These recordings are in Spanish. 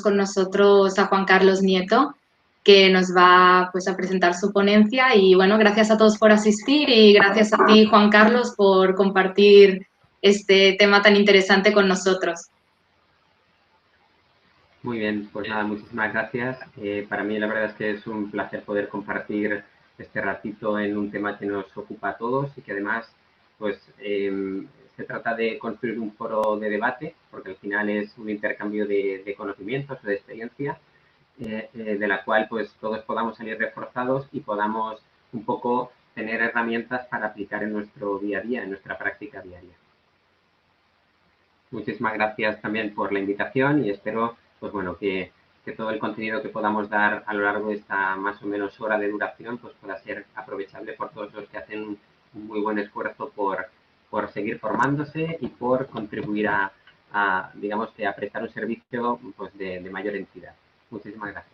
con nosotros a Juan Carlos Nieto, que nos va pues, a presentar su ponencia. Y bueno, gracias a todos por asistir y gracias a ti, Juan Carlos, por compartir este tema tan interesante con nosotros. Muy bien, pues nada, muchísimas gracias. Para mí la verdad es que es un placer poder compartir este ratito en un tema que nos ocupa a todos y que además pues se trata de construir un foro de debate, porque al final es un intercambio de conocimientos o de experiencia, de la cual pues todos podamos salir reforzados y podamos un poco tener herramientas para aplicar en nuestro día a día, en nuestra práctica diaria. Muchísimas gracias también por la invitación y espero pues bueno, que todo el contenido que podamos dar a lo largo de esta más o menos hora de duración pues pueda ser aprovechable por todos los que hacen un muy buen esfuerzo por seguir formándose y por contribuir a digamos que a prestar un servicio pues de mayor entidad. Muchísimas gracias.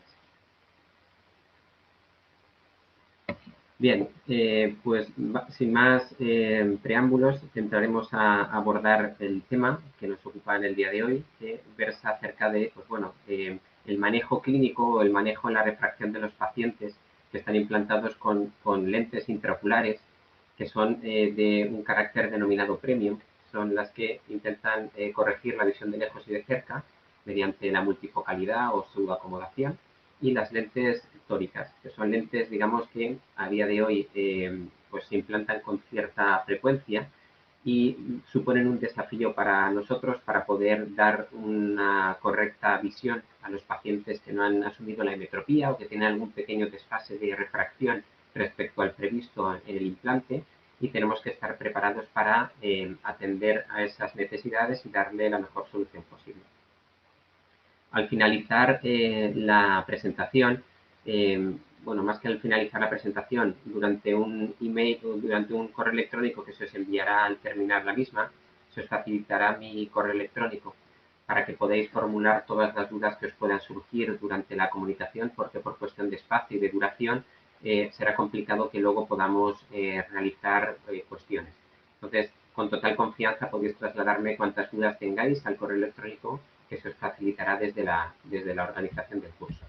Bien, pues sin más preámbulos, entraremos a abordar el tema que nos ocupa en el día de hoy, que versa acerca de, pues bueno, el manejo clínico o el manejo en la refracción de los pacientes que están implantados con lentes intraoculares, que son de un carácter denominado premium, son las que intentan corregir la visión de lejos y de cerca mediante la multifocalidad o pseudoacomodación, y las lentes tóricas, que son lentes, digamos, que a día de hoy pues se implantan con cierta frecuencia y suponen un desafío para nosotros para poder dar una correcta visión a los pacientes que no han asumido la emetropía o que tienen algún pequeño desfase de refracción respecto al previsto en el implante, y tenemos que estar preparados para atender a esas necesidades y darle la mejor solución posible. Al finalizar la presentación, bueno, más que al finalizar la presentación, durante un email o durante un correo electrónico que se os enviará al terminar la misma, se os facilitará mi correo electrónico para que podáis formular todas las dudas que os puedan surgir durante la comunicación, porque por cuestión de espacio y de duración será complicado que luego podamos realizar cuestiones. Entonces, con total confianza podéis trasladarme cuantas dudas tengáis al correo electrónico que se os facilitará desde la organización del curso.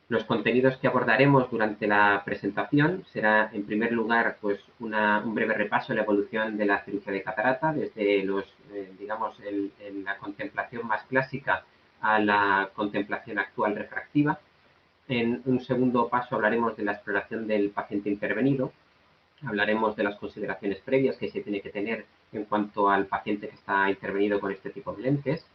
Los contenidos que abordaremos durante la presentación será, en primer lugar, pues un breve repaso de la evolución de la cirugía de catarata, desde digamos, la contemplación más clásica a la contemplación actual refractiva. En un segundo paso hablaremos de la exploración del paciente intervenido. Hablaremos de las consideraciones previas que se tiene que tener en cuanto al paciente que está intervenido con este tipo de lentes.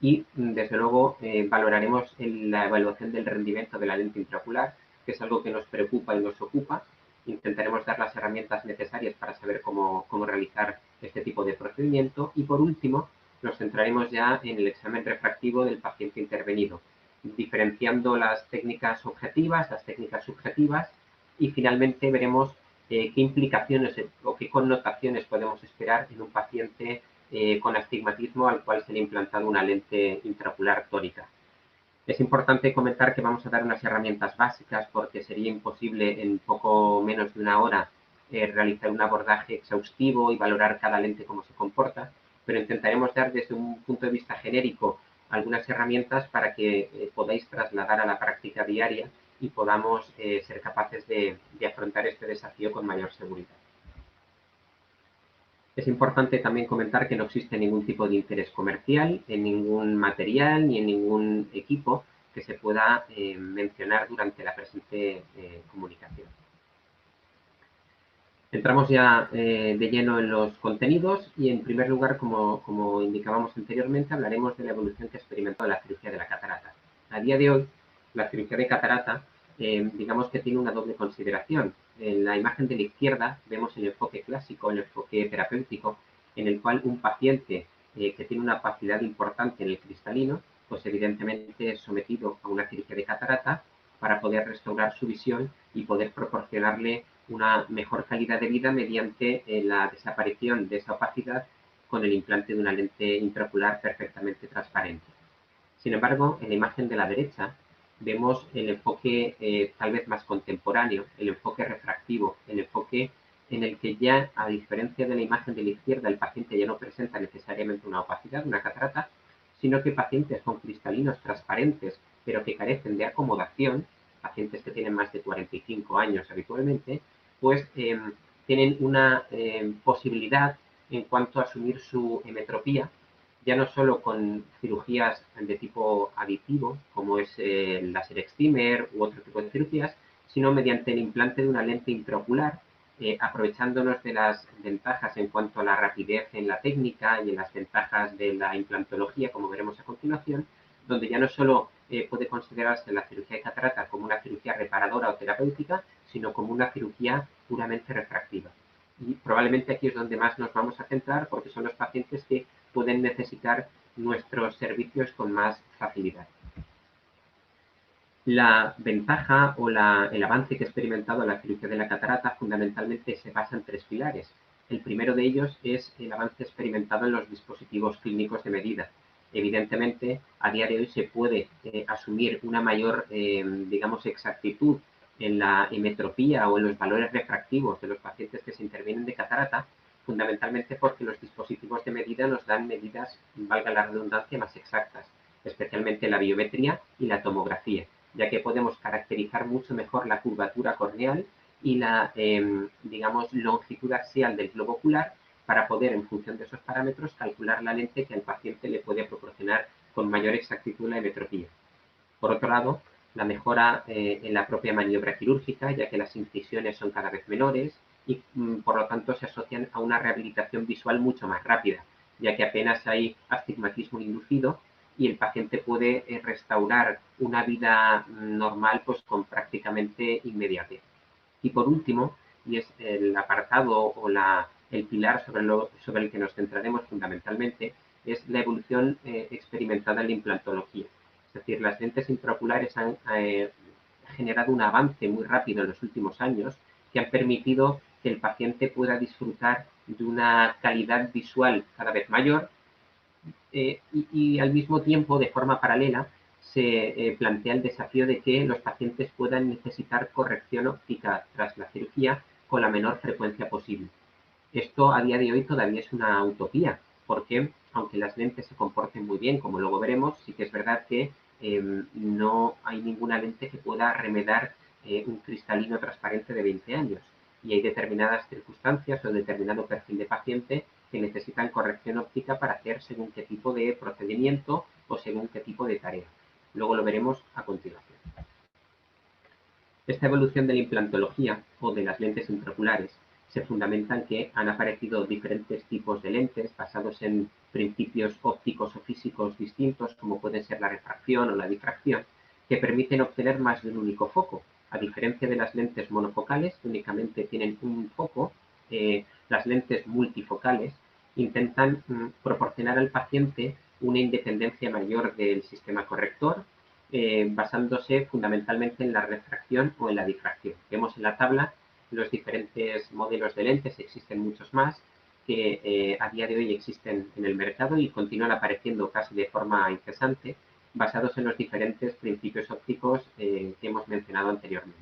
Y, desde luego, valoraremos la evaluación del rendimiento de la lente intraocular, que es algo que nos preocupa y nos ocupa. Intentaremos dar las herramientas necesarias para saber cómo realizar este tipo de procedimiento. Y, por último, nos centraremos ya en el examen refractivo del paciente intervenido, diferenciando las técnicas objetivas, las técnicas subjetivas, y finalmente veremos qué implicaciones o qué connotaciones podemos esperar en un paciente con astigmatismo al cual se le ha implantado una lente intraocular tórica. Es importante comentar que vamos a dar unas herramientas básicas porque sería imposible en poco menos de una hora realizar un abordaje exhaustivo y valorar cada lente cómo se comporta, pero intentaremos dar desde un punto de vista genérico algunas herramientas para que podáis trasladar a la práctica diaria y podamos ser capaces de afrontar este desafío con mayor seguridad. Es importante también comentar que no existe ningún tipo de interés comercial en ningún material ni en ningún equipo que se pueda mencionar durante la presente comunicación. Entramos ya de lleno en los contenidos y, en primer lugar, como indicábamos anteriormente, hablaremos de la evolución que ha experimentado la cirugía de la catarata. A día de hoy, la cirugía de catarata, digamos que tiene una doble consideración. En la imagen de la izquierda vemos el enfoque clásico, el enfoque terapéutico, en el cual un paciente que tiene una opacidad importante en el cristalino, pues evidentemente es sometido a una cirugía de catarata para poder restaurar su visión y poder proporcionarle una mejor calidad de vida mediante la desaparición de esa opacidad con el implante de una lente intraocular perfectamente transparente. Sin embargo, en la imagen de la derecha vemos el enfoque tal vez más contemporáneo, el enfoque refractivo, el enfoque en el que ya, a diferencia de la imagen de la izquierda, el paciente ya no presenta necesariamente una opacidad, una catarata, sino que pacientes con cristalinos transparentes, pero que carecen de acomodación, pacientes que tienen más de 45 años habitualmente, pues tienen una posibilidad en cuanto a asumir su emetropía, ya no solo con cirugías de tipo aditivo, como es el láser excimer u otro tipo de cirugías, sino mediante el implante de una lente intraocular, aprovechándonos de las ventajas en cuanto a la rapidez en la técnica y en las ventajas de la implantología, como veremos a continuación, donde ya no solo puede considerarse la cirugía de catarata como una cirugía reparadora o terapéutica, sino como una cirugía puramente refractiva. Y probablemente aquí es donde más nos vamos a centrar, porque son los pacientes que pueden necesitar nuestros servicios con más facilidad. La ventaja o el avance que ha experimentado la cirugía de la catarata fundamentalmente se basa en tres pilares. El primero de ellos es el avance experimentado en los dispositivos clínicos de medida. Evidentemente, a día de hoy se puede asumir una mayor, digamos, exactitud en la emetropía o en los valores refractivos de los pacientes que se intervienen de catarata, fundamentalmente porque los dispositivos de medida nos dan medidas, valga la redundancia, más exactas, especialmente la biometría y la tomografía, ya que podemos caracterizar mucho mejor la curvatura corneal y la, digamos, longitud axial del globo ocular para poder, en función de esos parámetros, calcular la lente que al paciente le puede proporcionar con mayor exactitud la emetropía. Por otro lado, la mejora en la propia maniobra quirúrgica, ya que las incisiones son cada vez menores y, por lo tanto, se asocian a una rehabilitación visual mucho más rápida, ya que apenas hay astigmatismo inducido y el paciente puede restaurar una vida normal pues con prácticamente inmediatez. Y por último, y es el apartado o el pilar sobre el que nos centraremos fundamentalmente, es la evolución experimentada en la implantología. Es decir, las lentes intraoculares han generado un avance muy rápido en los últimos años que han permitido que el paciente pueda disfrutar de una calidad visual cada vez mayor y al mismo tiempo, de forma paralela, se plantea el desafío de que los pacientes puedan necesitar corrección óptica tras la cirugía con la menor frecuencia posible. Esto a día de hoy todavía es una utopía, porque aunque las lentes se comporten muy bien, como luego veremos, sí que es verdad que no hay ninguna lente que pueda remedar un cristalino transparente de 20 años. Y hay determinadas circunstancias o determinado perfil de paciente que necesitan corrección óptica para hacer según qué tipo de procedimiento o según qué tipo de tarea. Luego lo veremos a continuación. Esta evolución de la implantología o de las lentes intraoculares se fundamenta en que han aparecido diferentes tipos de lentes basados en principios ópticos o físicos distintos, como pueden ser la refracción o la difracción, que permiten obtener más de un único foco. A diferencia de las lentes monofocales, que únicamente tienen un foco, las lentes multifocales intentan proporcionar al paciente una independencia mayor del sistema corrector, basándose fundamentalmente en la refracción o en la difracción. Vemos en la tabla los diferentes modelos de lentes, existen muchos más, que a día de hoy existen en el mercado y continúan apareciendo casi de forma incesante, basados en los diferentes principios ópticos que hemos mencionado anteriormente.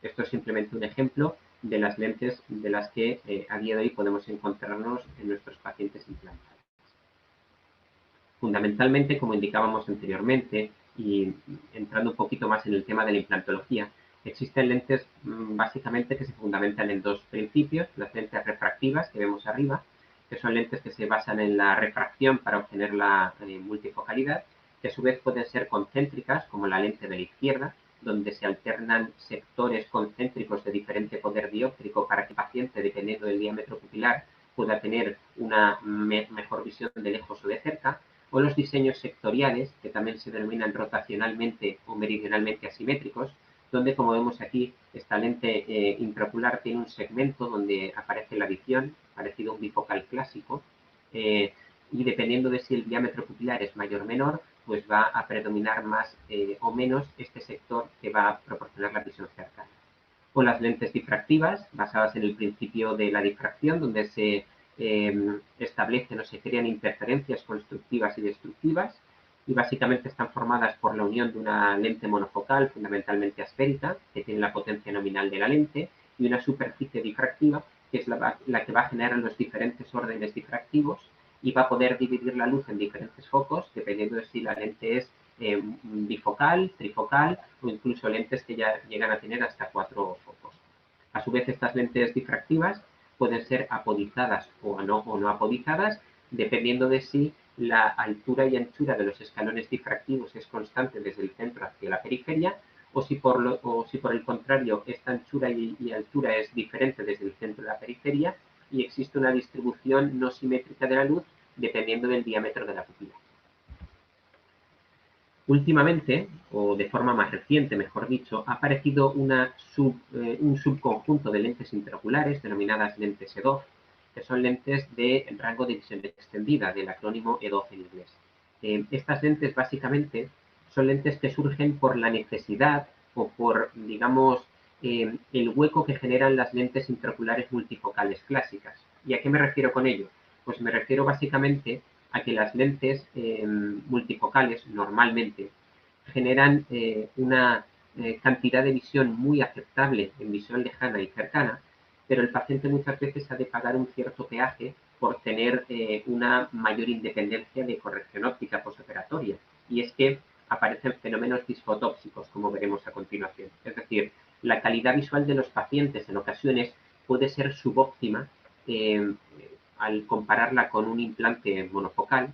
Esto es simplemente un ejemplo de las lentes de las que a día de hoy podemos encontrarnos en nuestros pacientes implantados. Fundamentalmente, como indicábamos anteriormente, y entrando un poquito más en el tema de la implantología, existen lentes básicamente que se fundamentan en dos principios, las lentes refractivas que vemos arriba, que son lentes que se basan en la refracción para obtener la multifocalidad, que a su vez pueden ser concéntricas, como la lente de la izquierda, donde se alternan sectores concéntricos de diferente poder dióptrico para que el paciente, dependiendo del diámetro pupilar, pueda tener una mejor visión de lejos o de cerca, o los diseños sectoriales, que también se denominan rotacionalmente o meridionalmente asimétricos, donde, como vemos aquí, esta lente intraocular tiene un segmento donde aparece la visión, parecido a un bifocal clásico, y dependiendo de si el diámetro pupilar es mayor o menor, pues va a predominar más o menos este sector que va a proporcionar la visión cercana. O las lentes difractivas, basadas en el principio de la difracción, donde se establecen o se crean interferencias constructivas y destructivas, y básicamente están formadas por la unión de una lente monofocal, fundamentalmente asférica, que tiene la potencia nominal de la lente, y una superficie difractiva, que es la que va a generar los diferentes órdenes difractivos y va a poder dividir la luz en diferentes focos, dependiendo de si la lente es bifocal, trifocal o incluso lentes que ya llegan a tener hasta 4 focos. A su vez, estas lentes difractivas pueden ser apodizadas o no apodizadas, dependiendo de si la altura y anchura de los escalones difractivos es constante desde el centro hacia la periferia, o si por el contrario esta anchura y altura es diferente desde el centro de la periferia y existe una distribución no simétrica de la luz dependiendo del diámetro de la pupila. Últimamente, o de forma más reciente, mejor dicho, ha aparecido un subconjunto de lentes intraoculares denominadas lentes EDOF, que son lentes de rango de visión extendida, del acrónimo EDOF en inglés. Estas lentes básicamente son lentes que surgen por la necesidad o por, digamos, el hueco que generan las lentes intraoculares multifocales clásicas. ¿Y a qué me refiero con ello? Pues me refiero básicamente a que las lentes multifocales normalmente generan una cantidad de visión muy aceptable en visión lejana y cercana, pero el paciente muchas veces ha de pagar un cierto peaje por tener una mayor independencia de corrección óptica postoperatoria. Y es que aparecen fenómenos disfotóxicos, como veremos a continuación. Es decir, la calidad visual de los pacientes en ocasiones puede ser subóptima al compararla con un implante monofocal,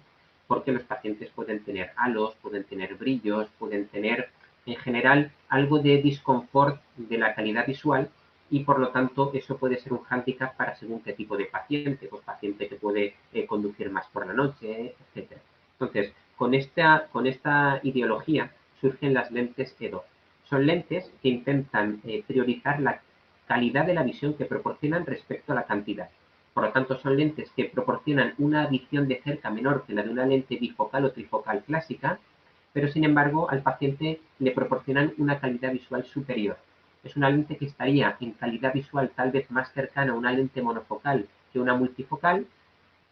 porque los pacientes pueden tener halos, pueden tener brillos, pueden tener en general algo de disconfort de la calidad visual y por lo tanto eso puede ser un hándicap para según qué tipo de paciente, pues paciente que puede conducir más por la noche, etc. Entonces, con esta ideología surgen las lentes EDOF. Son lentes que intentan priorizar la calidad de la visión que proporcionan respecto a la cantidad. Por lo tanto, son lentes que proporcionan una visión de cerca menor que la de una lente bifocal o trifocal clásica, pero sin embargo al paciente le proporcionan una calidad visual superior. Es una lente que estaría en calidad visual tal vez más cercana a una lente monofocal que una multifocal,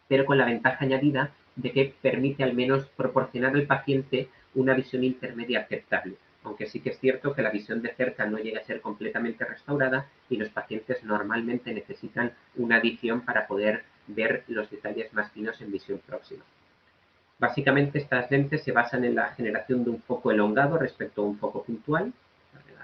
pero con la ventaja añadida de que permite al menos proporcionar al paciente una visión intermedia aceptable, aunque sí que es cierto que la visión de cerca no llega a ser completamente restaurada y los pacientes normalmente necesitan una adición para poder ver los detalles más finos en visión próxima. Básicamente estas lentes se basan en la generación de un foco elongado respecto a un foco puntual,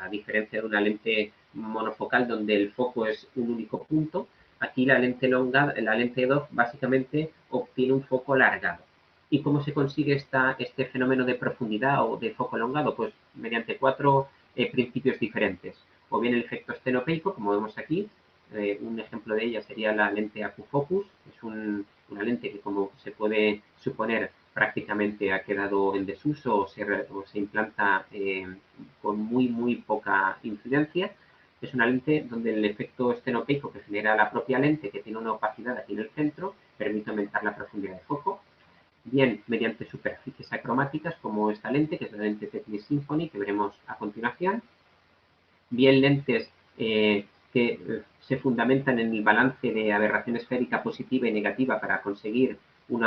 a diferencia de una lente monofocal donde el foco es un único punto. Aquí la lente EDOF básicamente obtiene un foco alargado. ¿Y cómo se consigue este fenómeno de profundidad o de foco elongado? Pues mediante 4 principios diferentes. O bien el efecto estenopeico, como vemos aquí, un ejemplo de ella sería la lente AcuFocus, es una lente que, como se puede suponer, prácticamente ha quedado en desuso o se implanta con muy poca incidencia. Es una lente donde el efecto estenopeico que genera la propia lente, que tiene una opacidad aquí en el centro, permite aumentar la profundidad de foco. Bien mediante superficies acromáticas como esta lente, que es la lente Technics Symphony, que veremos a continuación. Bien lentes que se fundamentan en el balance de aberración esférica positiva y negativa para conseguir un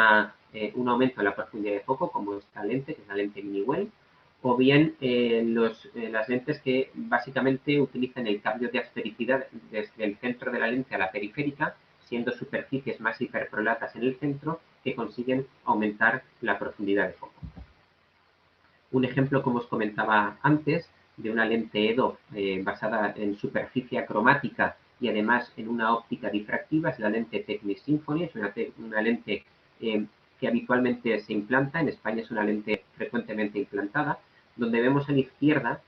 aumento en la profundidad de foco, como esta lente, que es la lente Mini-Well, o bien las lentes que básicamente utilizan el cambio de asfericidad desde el centro de la lente a la periférica, siendo superficies más hiperprolatas en el centro, que consiguen aumentar la profundidad de foco. Un ejemplo, como os comentaba antes, de una lente EDOF basada en superficie acromática y además en una óptica difractiva es la lente Technics Symphony. Es una lente que habitualmente se implanta, en España es una lente frecuentemente implantada, donde vemos a la izquierda,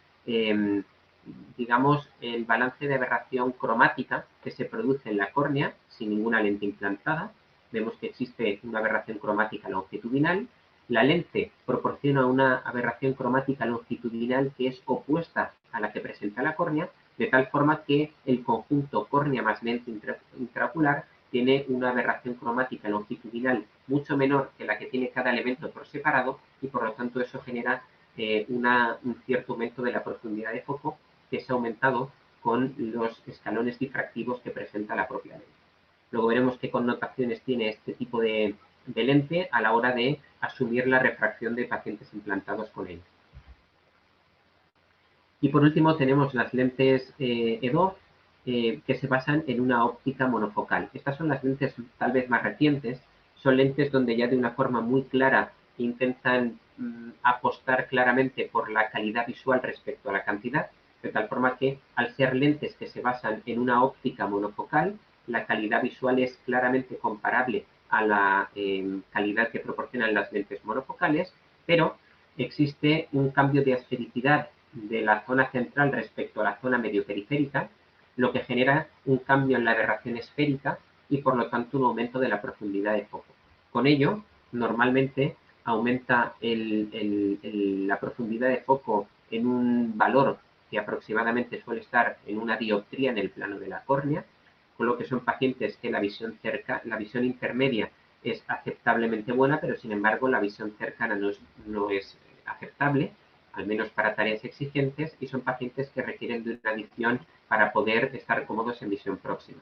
digamos, el balance de aberración cromática que se produce en la córnea sin ninguna lente implantada. Vemos que existe una aberración cromática longitudinal. La lente proporciona una aberración cromática longitudinal que es opuesta a la que presenta la córnea, de tal forma que el conjunto córnea más lente intraocular tiene una aberración cromática longitudinal mucho menor que la que tiene cada elemento por separado y por lo tanto eso genera un cierto aumento de la profundidad de foco que se ha aumentado con los escalones difractivos que presenta la propia lente. Luego veremos qué connotaciones tiene este tipo de lente a la hora de asumir la refracción de pacientes implantados con él. Y por último tenemos las lentes EDOF que se basan en una óptica monofocal. Estas son las lentes tal vez más recientes, son lentes donde ya de una forma muy clara intentan apostar claramente por la calidad visual respecto a la cantidad, de tal forma que al ser lentes que se basan en una óptica monofocal, la calidad visual es claramente comparable a la calidad que proporcionan las lentes monofocales, pero existe un cambio de asfericidad de la zona central respecto a la zona medioperiférica, lo que genera un cambio en la aberración esférica y por lo tanto un aumento de la profundidad de foco. Con ello, normalmente aumenta la profundidad de foco en un valor que aproximadamente suele estar en una dioptría en el plano de la córnea, con lo que son pacientes que la visión intermedia es aceptablemente buena, pero sin embargo la visión cercana no es aceptable, al menos para tareas exigentes, y son pacientes que requieren de una visión para poder estar cómodos en visión próxima.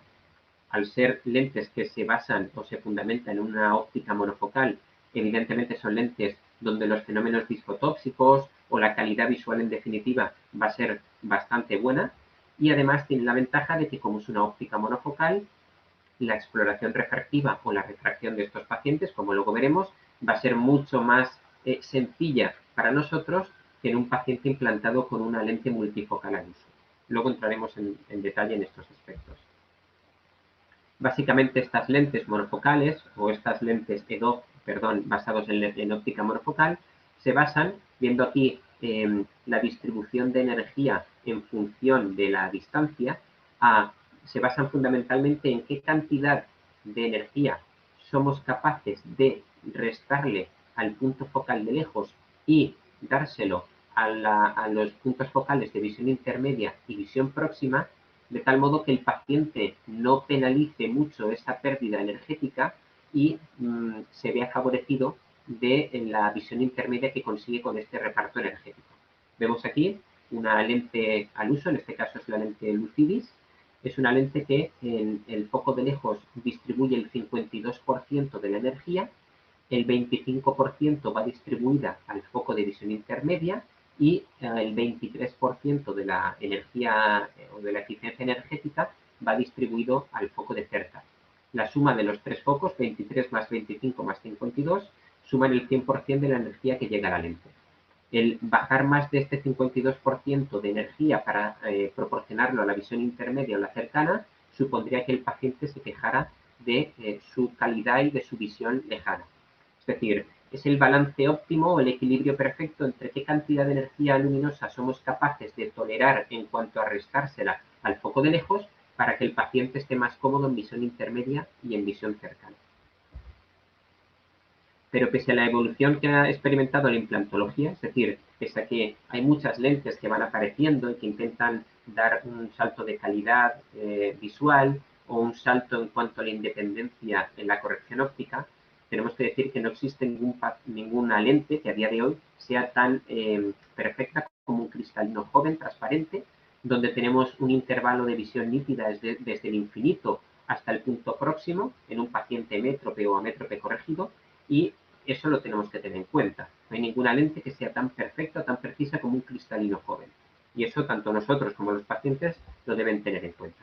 Al ser lentes que se basan o se fundamentan en una óptica monofocal, evidentemente son lentes donde los fenómenos disfotóxicos o la calidad visual en definitiva va a ser bastante buena, y además tiene la ventaja de que como es una óptica monofocal, la exploración refractiva o la refracción de estos pacientes, como luego veremos, va a ser mucho más sencilla para nosotros que en un paciente implantado con una lente multifocal al uso. Luego entraremos en detalle en estos aspectos. Básicamente estas lentes monofocales o estas lentes EDOF, basados en óptica monofocal, se basan, viendo aquí la distribución de energía en función de la distancia, se basan fundamentalmente en qué cantidad de energía somos capaces de restarle al punto focal de lejos y dárselo a los puntos focales de visión intermedia y visión próxima, de tal modo que el paciente no penalice mucho esa pérdida energética y se vea favorecido de la visión intermedia que consigue con este reparto energético. Vemos aquí una lente al uso, en este caso es la lente Lucidis. Es una lente que en el foco de lejos distribuye el 52% de la energía, el 25% va distribuida al foco de visión intermedia y el 23% de la energía o de la eficiencia energética va distribuido al foco de cerca. La suma de los tres focos, 23 más 25 más 52, suman el 100% de la energía que llega a la lente. El bajar más de este 52% de energía para proporcionarlo a la visión intermedia o la cercana supondría que el paciente se quejara de su calidad y de su visión lejana. Es decir, es el balance óptimo o el equilibrio perfecto entre qué cantidad de energía luminosa somos capaces de tolerar en cuanto a restársela al foco de lejos para que el paciente esté más cómodo en visión intermedia y en visión cercana. Pero pese a la evolución que ha experimentado la implantología, es decir, pese a que hay muchas lentes que van apareciendo y que intentan dar un salto de calidad visual o un salto en cuanto a la independencia en la corrección óptica, tenemos que decir que no existe ninguna lente que a día de hoy sea tan perfecta como un cristalino joven, transparente, donde tenemos un intervalo de visión nítida desde el infinito hasta el punto próximo en un paciente métrope o amétrope corregido, y eso lo tenemos que tener en cuenta. No hay ninguna lente que sea tan perfecta o tan precisa como un cristalino joven. Y eso tanto nosotros como los pacientes lo deben tener en cuenta.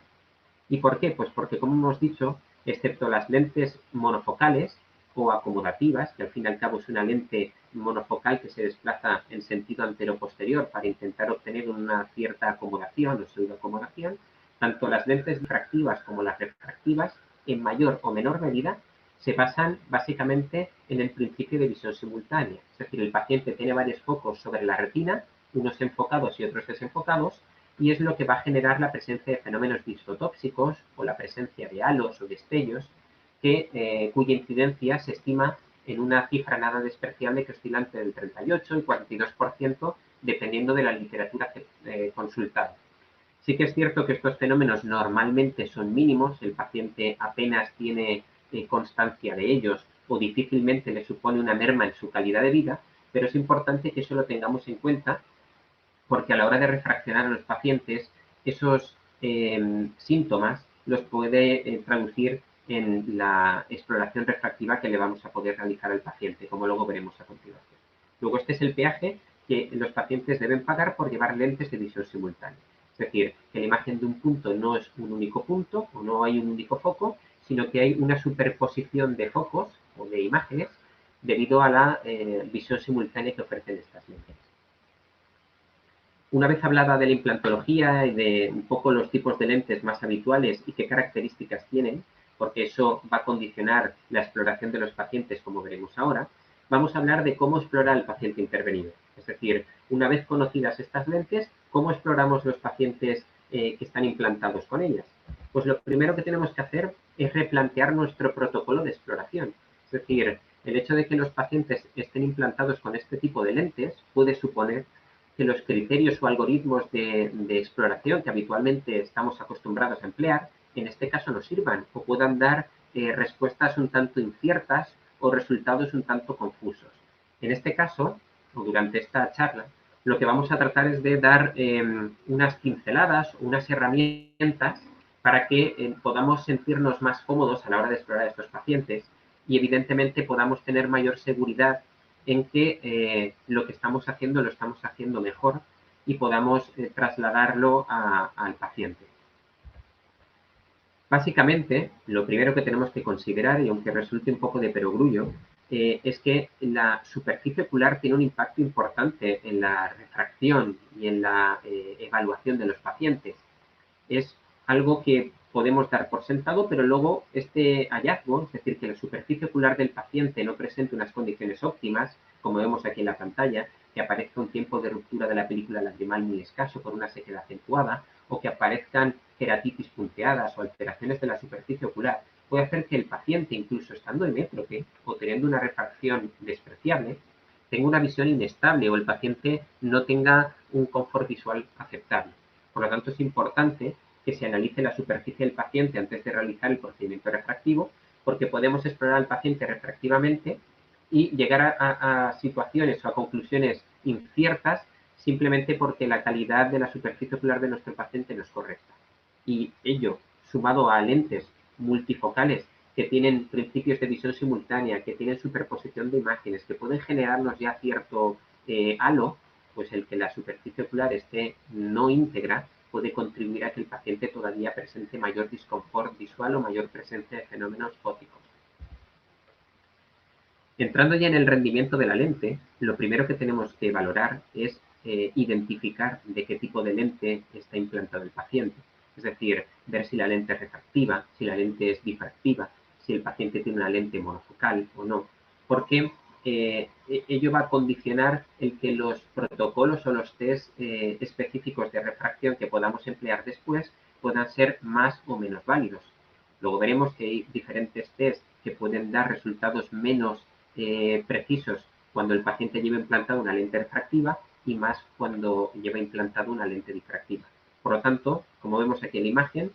¿Y por qué? Pues porque, como hemos dicho, excepto las lentes monofocales o acomodativas, que al fin y al cabo es una lente monofocal que se desplaza en sentido antero-posterior para intentar obtener una cierta acomodación o pseudoacomodación, tanto las lentes difractivas como las refractivas, en mayor o menor medida, se basan básicamente en el principio de visión simultánea. Es decir, el paciente tiene varios focos sobre la retina, unos enfocados y otros desenfocados, y es lo que va a generar la presencia de fenómenos disfotóxicos o la presencia de halos o destellos, cuya incidencia se estima en una cifra nada despreciable que oscila entre el 38 y 42%, dependiendo de la literatura consultada. Sí que es cierto que estos fenómenos normalmente son mínimos, el paciente apenas tiene constancia de ellos o difícilmente le supone una merma en su calidad de vida, pero es importante que eso lo tengamos en cuenta porque a la hora de refraccionar a los pacientes, esos síntomas los puede traducir en la exploración refractiva que le vamos a poder realizar al paciente, como luego veremos a continuación. Luego, este es el peaje que los pacientes deben pagar por llevar lentes de visión simultánea. Es decir, que la imagen de un punto no es un único punto o no hay un único foco, sino que hay una superposición de focos o de imágenes debido a la visión simultánea que ofrecen estas lentes. Una vez hablada de la implantología y de un poco los tipos de lentes más habituales y qué características tienen, porque eso va a condicionar la exploración de los pacientes, como veremos ahora, vamos a hablar de cómo explora el paciente intervenido. Es decir, una vez conocidas estas lentes, ¿cómo exploramos los pacientes que están implantados con ellas? Pues lo primero que tenemos que hacer es replantear nuestro protocolo de exploración. Es decir, el hecho de que los pacientes estén implantados con este tipo de lentes puede suponer que los criterios o algoritmos de exploración que habitualmente estamos acostumbrados a emplear, en este caso no sirvan o puedan dar respuestas un tanto inciertas o resultados un tanto confusos. En este caso, o durante esta charla, lo que vamos a tratar es de dar unas pinceladas, unas herramientas para que podamos sentirnos más cómodos a la hora de explorar a estos pacientes y evidentemente podamos tener mayor seguridad en que lo que estamos haciendo lo estamos haciendo mejor y podamos trasladarlo al paciente. Básicamente, lo primero que tenemos que considerar, y aunque resulte un poco de perogrullo, es que la superficie ocular tiene un impacto importante en la refracción y en la evaluación de los pacientes. Es algo que podemos dar por sentado, pero luego este hallazgo, es decir, que la superficie ocular del paciente no presente unas condiciones óptimas, como vemos aquí en la pantalla, que aparezca un tiempo de ruptura de la película lagrimal muy escaso por una sequedad acentuada, o que aparezcan queratitis punteadas o alteraciones de la superficie ocular, puede hacer que el paciente, incluso estando hemétrope o teniendo una refracción despreciable, tenga una visión inestable o el paciente no tenga un confort visual aceptable. Por lo tanto, es importante que se analice la superficie del paciente antes de realizar el procedimiento refractivo, porque podemos explorar al paciente refractivamente y llegar a situaciones o a conclusiones inciertas simplemente porque la calidad de la superficie ocular de nuestro paciente no es correcta. Y ello, sumado a lentes multifocales que tienen principios de visión simultánea, que tienen superposición de imágenes, que pueden generarnos ya cierto halo, pues el que la superficie ocular esté no íntegra puede contribuir a que el paciente todavía presente mayor disconfort visual o mayor presencia de fenómenos fóticos. Entrando ya en el rendimiento de la lente, lo primero que tenemos que valorar es identificar de qué tipo de lente está implantado el paciente. Es decir, ver si la lente es refractiva, si la lente es difractiva, si el paciente tiene una lente monofocal o no. Porque ello va a condicionar el que los protocolos o los test específicos de refracción que podamos emplear después puedan ser más o menos válidos. Luego veremos que hay diferentes test que pueden dar resultados menos precisos cuando el paciente lleva implantada una lente refractiva y más cuando lleva implantada una lente difractiva. Por lo tanto, como vemos aquí en la imagen,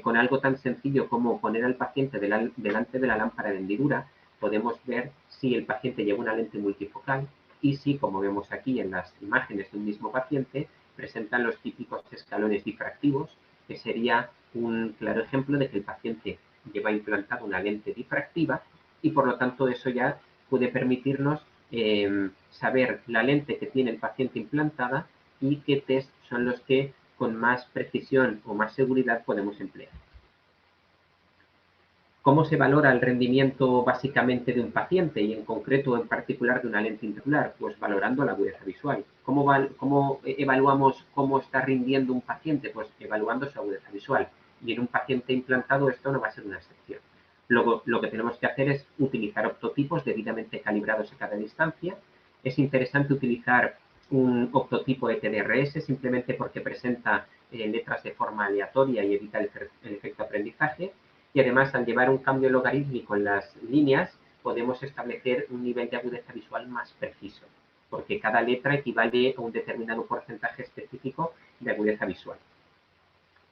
con algo tan sencillo como poner al paciente delante de la lámpara de hendidura, podemos ver si el paciente lleva una lente multifocal y si, como vemos aquí en las imágenes de un mismo paciente, presentan los típicos escalones difractivos, que sería un claro ejemplo de que el paciente lleva implantada una lente difractiva y por lo tanto eso ya puede permitirnos saber la lente que tiene el paciente implantada y qué test son los que con más precisión o más seguridad podemos emplear. ¿Cómo se valora el rendimiento básicamente de un paciente y en concreto en particular de una lente intraocular? Pues valorando la agudeza visual. ¿Cómo evaluamos cómo está rindiendo un paciente? Pues evaluando su agudeza visual. Y en un paciente implantado esto no va a ser una excepción. Luego, lo que tenemos que hacer es utilizar optotipos debidamente calibrados a cada distancia. Es interesante utilizar un optotipo de TDRS simplemente porque presenta letras de forma aleatoria y evita el efecto aprendizaje. Y además, al llevar un cambio logarítmico en las líneas, podemos establecer un nivel de agudeza visual más preciso, porque cada letra equivale a un determinado porcentaje específico de agudeza visual.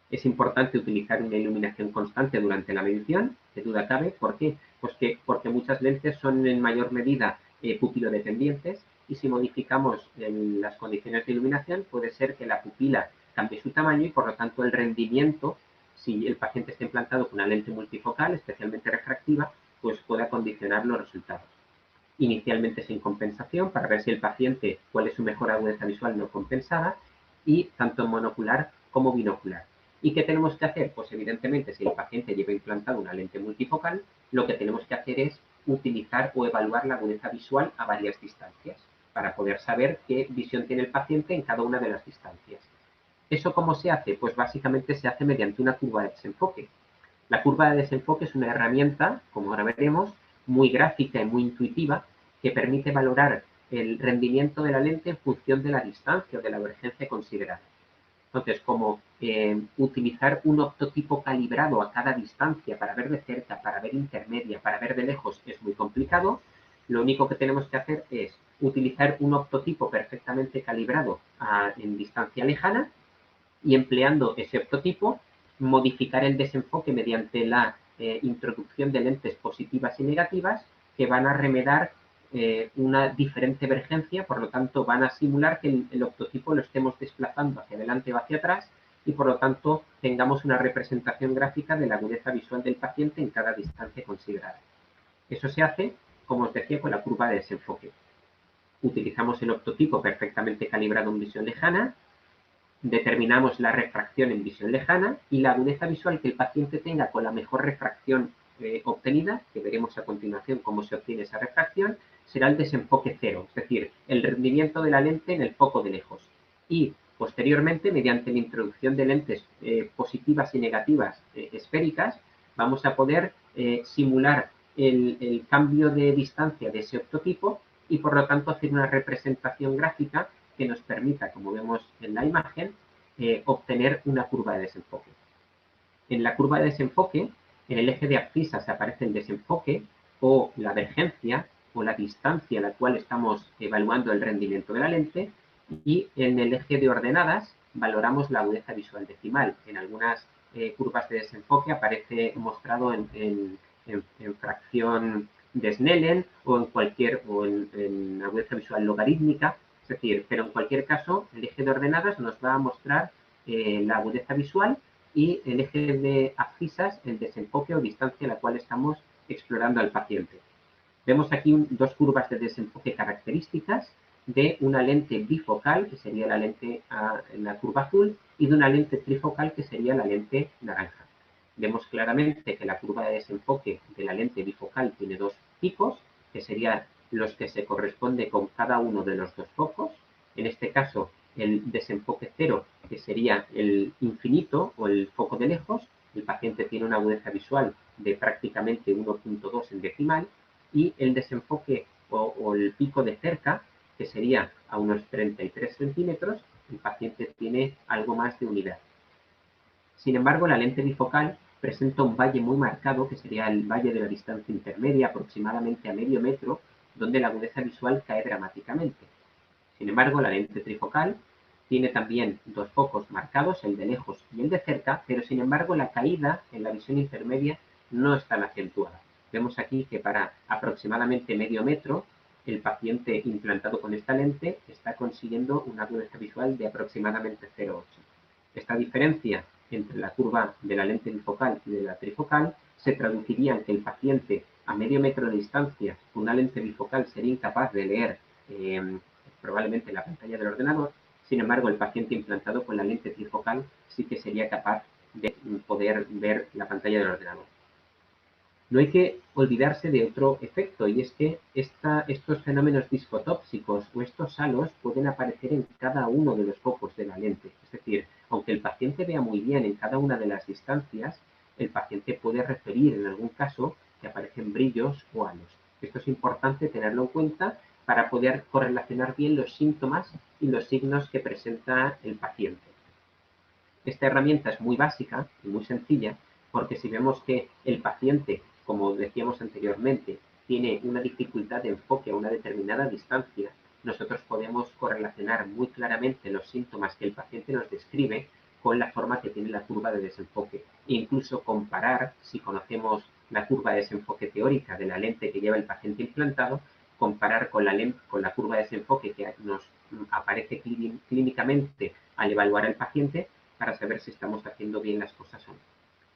Es importante utilizar una iluminación constante durante la medición, de duda cabe. ¿Por qué? Pues porque muchas lentes son en mayor medida pupilodependientes y si modificamos las condiciones de iluminación puede ser que la pupila cambie su tamaño y por lo tanto el rendimiento, si el paciente está implantado con una lente multifocal, especialmente refractiva, pues pueda condicionar los resultados. Inicialmente sin compensación para ver si el paciente, cuál es su mejor agudeza visual no compensada y tanto monocular como binocular. ¿Y qué tenemos que hacer? Pues evidentemente si el paciente lleva implantado una lente multifocal, lo que tenemos que hacer es utilizar o evaluar la agudeza visual a varias distancias para poder saber qué visión tiene el paciente en cada una de las distancias. ¿Eso cómo se hace? Pues básicamente se hace mediante una curva de desenfoque. La curva de desenfoque es una herramienta, como ahora veremos, muy gráfica y muy intuitiva, que permite valorar el rendimiento de la lente en función de la distancia o de la divergencia considerada. Entonces, como utilizar un optotipo calibrado a cada distancia para ver de cerca, para ver intermedia, para ver de lejos es muy complicado, lo único que tenemos que hacer es utilizar un optotipo perfectamente calibrado en distancia lejana y empleando ese optotipo, modificar el desenfoque mediante la introducción de lentes positivas y negativas que van a remedar una diferente divergencia, por lo tanto van a simular que el optotipo lo estemos desplazando hacia adelante o hacia atrás y por lo tanto tengamos una representación gráfica de la agudeza visual del paciente en cada distancia considerada. Eso se hace, como os decía, con la curva de desenfoque. Utilizamos el optotipo perfectamente calibrado en visión lejana, determinamos la refracción en visión lejana y la agudeza visual que el paciente tenga con la mejor refracción obtenida, que veremos a continuación cómo se obtiene esa refracción, será el desenfoque cero, es decir, el rendimiento de la lente en el foco de lejos. Y posteriormente, mediante la introducción de lentes positivas y negativas esféricas, vamos a poder simular el cambio de distancia de ese optotipo y por lo tanto hacer una representación gráfica que nos permita, como vemos en la imagen, obtener una curva de desenfoque. En la curva de desenfoque, en el eje de abscisas aparece el desenfoque o la divergencia o la distancia a la cual estamos evaluando el rendimiento de la lente y en el eje de ordenadas valoramos la agudeza visual decimal. En algunas curvas de desenfoque aparece mostrado en fracción de Snellen o en agudeza visual logarítmica, es decir, pero en cualquier caso el eje de ordenadas nos va a mostrar la agudeza visual y el eje de abscisas el desenfoque o distancia a la cual estamos explorando al paciente. Vemos aquí dos curvas de desenfoque características de una lente bifocal, que sería la lente en la curva azul, y de una lente trifocal, que sería la lente naranja. Vemos claramente que la curva de desenfoque de la lente bifocal tiene dos picos, que serían los que se corresponden con cada uno de los dos focos. En este caso, el desenfoque cero, que sería el infinito o el foco de lejos. El paciente tiene una agudeza visual de prácticamente 1.2 en decimal. Y el desenfoque o el pico de cerca, que sería a unos 33 centímetros, el paciente tiene algo más de unidad. Sin embargo, la lente bifocal presenta un valle muy marcado, que sería el valle de la distancia intermedia, aproximadamente a medio metro, donde la agudeza visual cae dramáticamente. Sin embargo, la lente trifocal tiene también dos focos marcados, el de lejos y el de cerca, pero sin embargo la caída en la visión intermedia no es tan acentuada. Vemos aquí que para aproximadamente medio metro, el paciente implantado con esta lente está consiguiendo una agudeza visual de aproximadamente 0,8. Esta diferencia entre la curva de la lente bifocal y de la trifocal se traduciría en que el paciente a medio metro de distancia con una lente bifocal sería incapaz de leer probablemente la pantalla del ordenador. Sin embargo, el paciente implantado con la lente trifocal sí que sería capaz de poder ver la pantalla del ordenador. No hay que olvidarse de otro efecto, y es que estos fenómenos disfotópsicos o estos halos pueden aparecer en cada uno de los focos de la lente. Es decir, aunque el paciente vea muy bien en cada una de las distancias, el paciente puede referir en algún caso que aparecen brillos o halos. Esto es importante tenerlo en cuenta para poder correlacionar bien los síntomas y los signos que presenta el paciente. Esta herramienta es muy básica y muy sencilla, porque si vemos que el paciente, como decíamos anteriormente, tiene una dificultad de enfoque a una determinada distancia, nosotros podemos correlacionar muy claramente los síntomas que el paciente nos describe con la forma que tiene la curva de desenfoque e incluso comparar, si conocemos la curva de desenfoque teórica de la lente que lleva el paciente implantado, comparar con la curva de desenfoque que nos aparece clínicamente al evaluar al paciente para saber si estamos haciendo bien las cosas o no.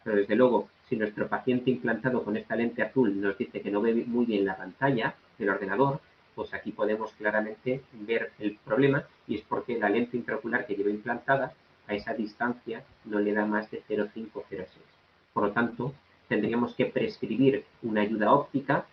Pero desde luego, si nuestro paciente implantado con esta lente azul nos dice que no ve muy bien la pantalla del ordenador, pues aquí podemos claramente ver el problema, y es porque la lente intraocular que lleva implantada a esa distancia no le da más de 0,5 o 0,6. Por lo tanto, tendríamos que prescribir una ayuda óptica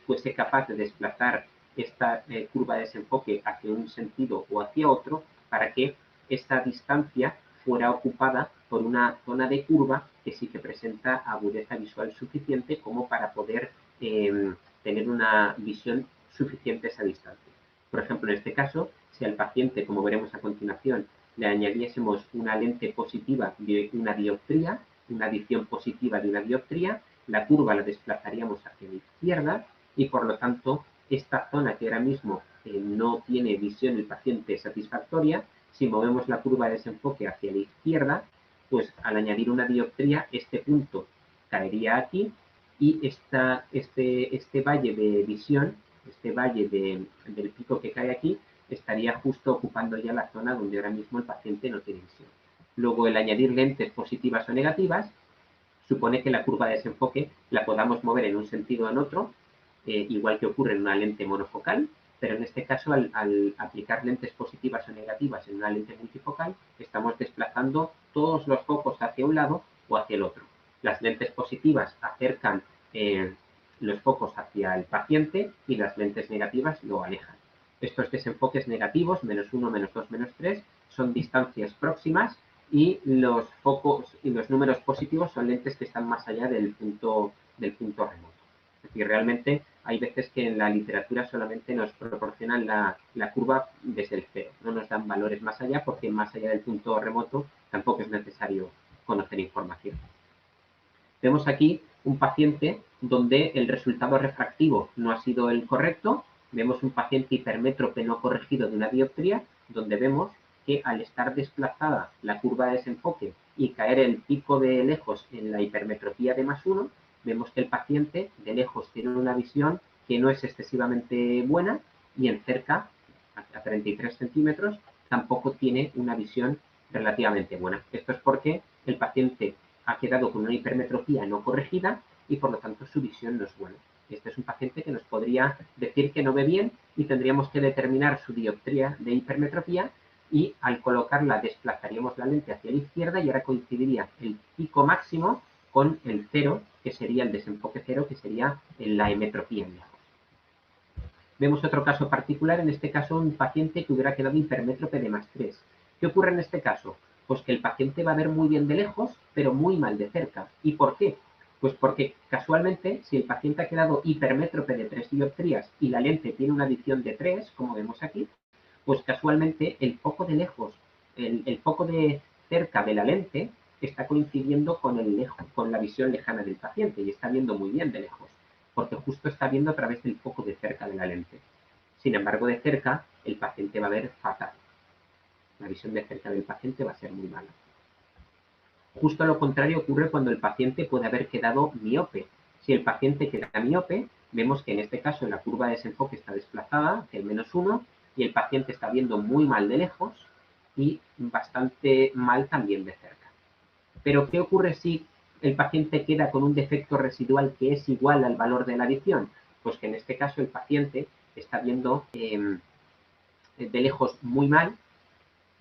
fuese capaz de desplazar esta curva de desenfoque hacia un sentido o hacia otro para que esta distancia fuera ocupada por una zona de curva que sí que presenta agudeza visual suficiente como para poder tener una visión suficiente a esa distancia. Por ejemplo, en este caso, si al paciente, como veremos a continuación, le añadiésemos una lente positiva de una dioptría, una adición positiva de una dioptría, la curva la desplazaríamos hacia la izquierda y, por lo tanto, esta zona que ahora mismo no tiene visión el paciente satisfactoria, si movemos la curva de desenfoque hacia la izquierda, pues al añadir una dioptría, este punto caería aquí y este valle de visión, este valle del pico que cae aquí, estaría justo ocupando ya la zona donde ahora mismo el paciente no tiene visión. Luego, el añadir lentes positivas o negativas supone que la curva de desenfoque la podamos mover en un sentido o en otro, igual que ocurre en una lente monofocal, pero en este caso, al aplicar lentes positivas o negativas en una lente multifocal, estamos desplazando todos los focos hacia un lado o hacia el otro. Las lentes positivas acercan los focos hacia el paciente y las lentes negativas lo alejan. Estos desenfoques negativos, -1, -2, -3, son distancias próximas y los focos y los números positivos son lentes que están más allá del punto remoto. Es decir, realmente hay veces que en la literatura solamente nos proporcionan la curva desde el cero, no nos dan valores más allá porque más allá del punto remoto tampoco es necesario conocer información. Vemos aquí un paciente donde el resultado refractivo no ha sido el correcto. Vemos un paciente hipermétrope no corregido de una dioptría, donde vemos que al estar desplazada la curva de desenfoque y caer el pico de lejos en la hipermetropía de +1, vemos que el paciente de lejos tiene una visión que no es excesivamente buena y en cerca, a 33 centímetros, tampoco tiene una visión relativamente buena. Esto es porque el paciente ha quedado con una hipermetropía no corregida y por lo tanto su visión no es buena. Este es un paciente que nos podría decir que no ve bien y tendríamos que determinar su dioptría de hipermetropía y al colocarla desplazaríamos la lente hacia la izquierda y ahora coincidiría el pico máximo con el cero, que sería el desenfoque cero, que sería la emetropía en lejos. Vemos otro caso particular, en este caso un paciente que hubiera quedado hipermétrope de +3. ¿Qué ocurre en este caso? Pues que el paciente va a ver muy bien de lejos, pero muy mal de cerca. ¿Y por qué? Pues porque casualmente, si el paciente ha quedado hipermétrope de 3 dioptrías y la lente tiene una adición de 3, como vemos aquí, pues casualmente el foco de lejos, el foco de cerca de la lente está coincidiendo con la visión lejana del paciente y está viendo muy bien de lejos, porque justo está viendo a través del foco de cerca de la lente. Sin embargo, de cerca, el paciente va a ver fatal. La visión de cerca del paciente va a ser muy mala. Justo lo contrario ocurre cuando el paciente puede haber quedado miope. Si el paciente queda miope, vemos que en este caso la curva de desenfoque está desplazada hacia el -1 y el paciente está viendo muy mal de lejos y bastante mal también de cerca. Pero, ¿qué ocurre si el paciente queda con un defecto residual que es igual al valor de la adición? Pues que en este caso el paciente está viendo de lejos muy mal,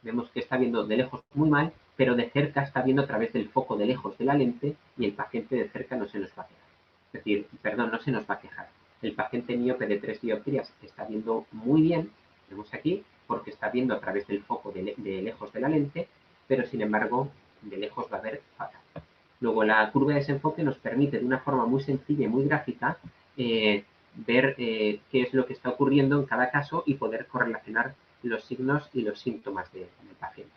vemos que está viendo de lejos muy mal, pero de cerca está viendo a través del foco de lejos de la lente y el paciente de cerca no se nos va a quejar. Es decir, perdón, no se nos va a quejar. El paciente miope de 3 dioptrías está viendo muy bien, vemos aquí, porque está viendo a través del foco de lejos de la lente, pero sin embargo, de lejos va a ver fatal. Luego, la curva de desenfoque nos permite de una forma muy sencilla y muy gráfica ver qué es lo que está ocurriendo en cada caso y poder correlacionar los signos y los síntomas del paciente.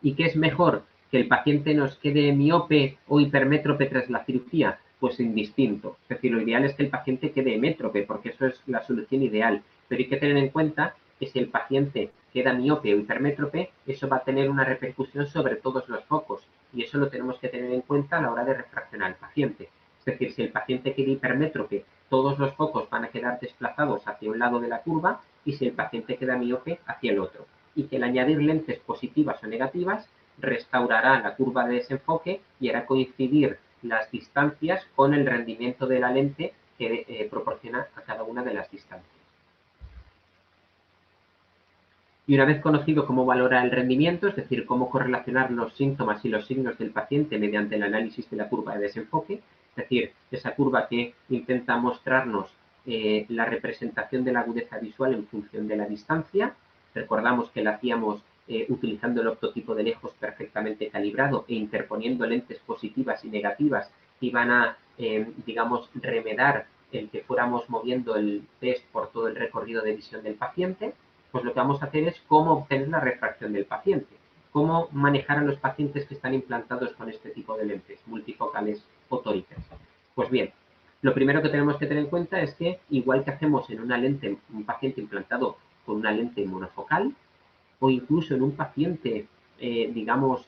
¿Y qué es mejor? ¿Que el paciente nos quede miope o hipermétrope tras la cirugía? Pues indistinto. Es decir, lo ideal es que el paciente quede emétrope, porque eso es la solución ideal. Pero hay que tener en cuenta que si el paciente queda miope o hipermétrope, eso va a tener una repercusión sobre todos los focos. Y eso lo tenemos que tener en cuenta a la hora de refraccionar al paciente. Es decir, si el paciente queda hipermétrope, todos los focos van a quedar desplazados hacia un lado de la curva y si el paciente queda miope, hacia el otro. Y que el añadir lentes positivas o negativas restaurará la curva de desenfoque y hará coincidir las distancias con el rendimiento de la lente que proporciona a cada una de las distancias. Y una vez conocido cómo valora el rendimiento, es decir, cómo correlacionar los síntomas y los signos del paciente mediante el análisis de la curva de desenfoque, Es decir, esa curva que intenta mostrarnos la representación de la agudeza visual en función de la distancia. Recordamos que la hacíamos utilizando el optotipo de lejos perfectamente calibrado e interponiendo lentes positivas y negativas que iban a, digamos, remedar el que fuéramos moviendo el test por todo el recorrido de visión del paciente. Pues lo que vamos a hacer es cómo obtener la refracción del paciente, cómo manejar a los pacientes que están implantados con este tipo de lentes multifocales o tóricas. Pues bien, lo primero que tenemos que tener en cuenta es que, igual que hacemos en una lente, un paciente implantado con una lente monofocal, o incluso en un paciente, digamos,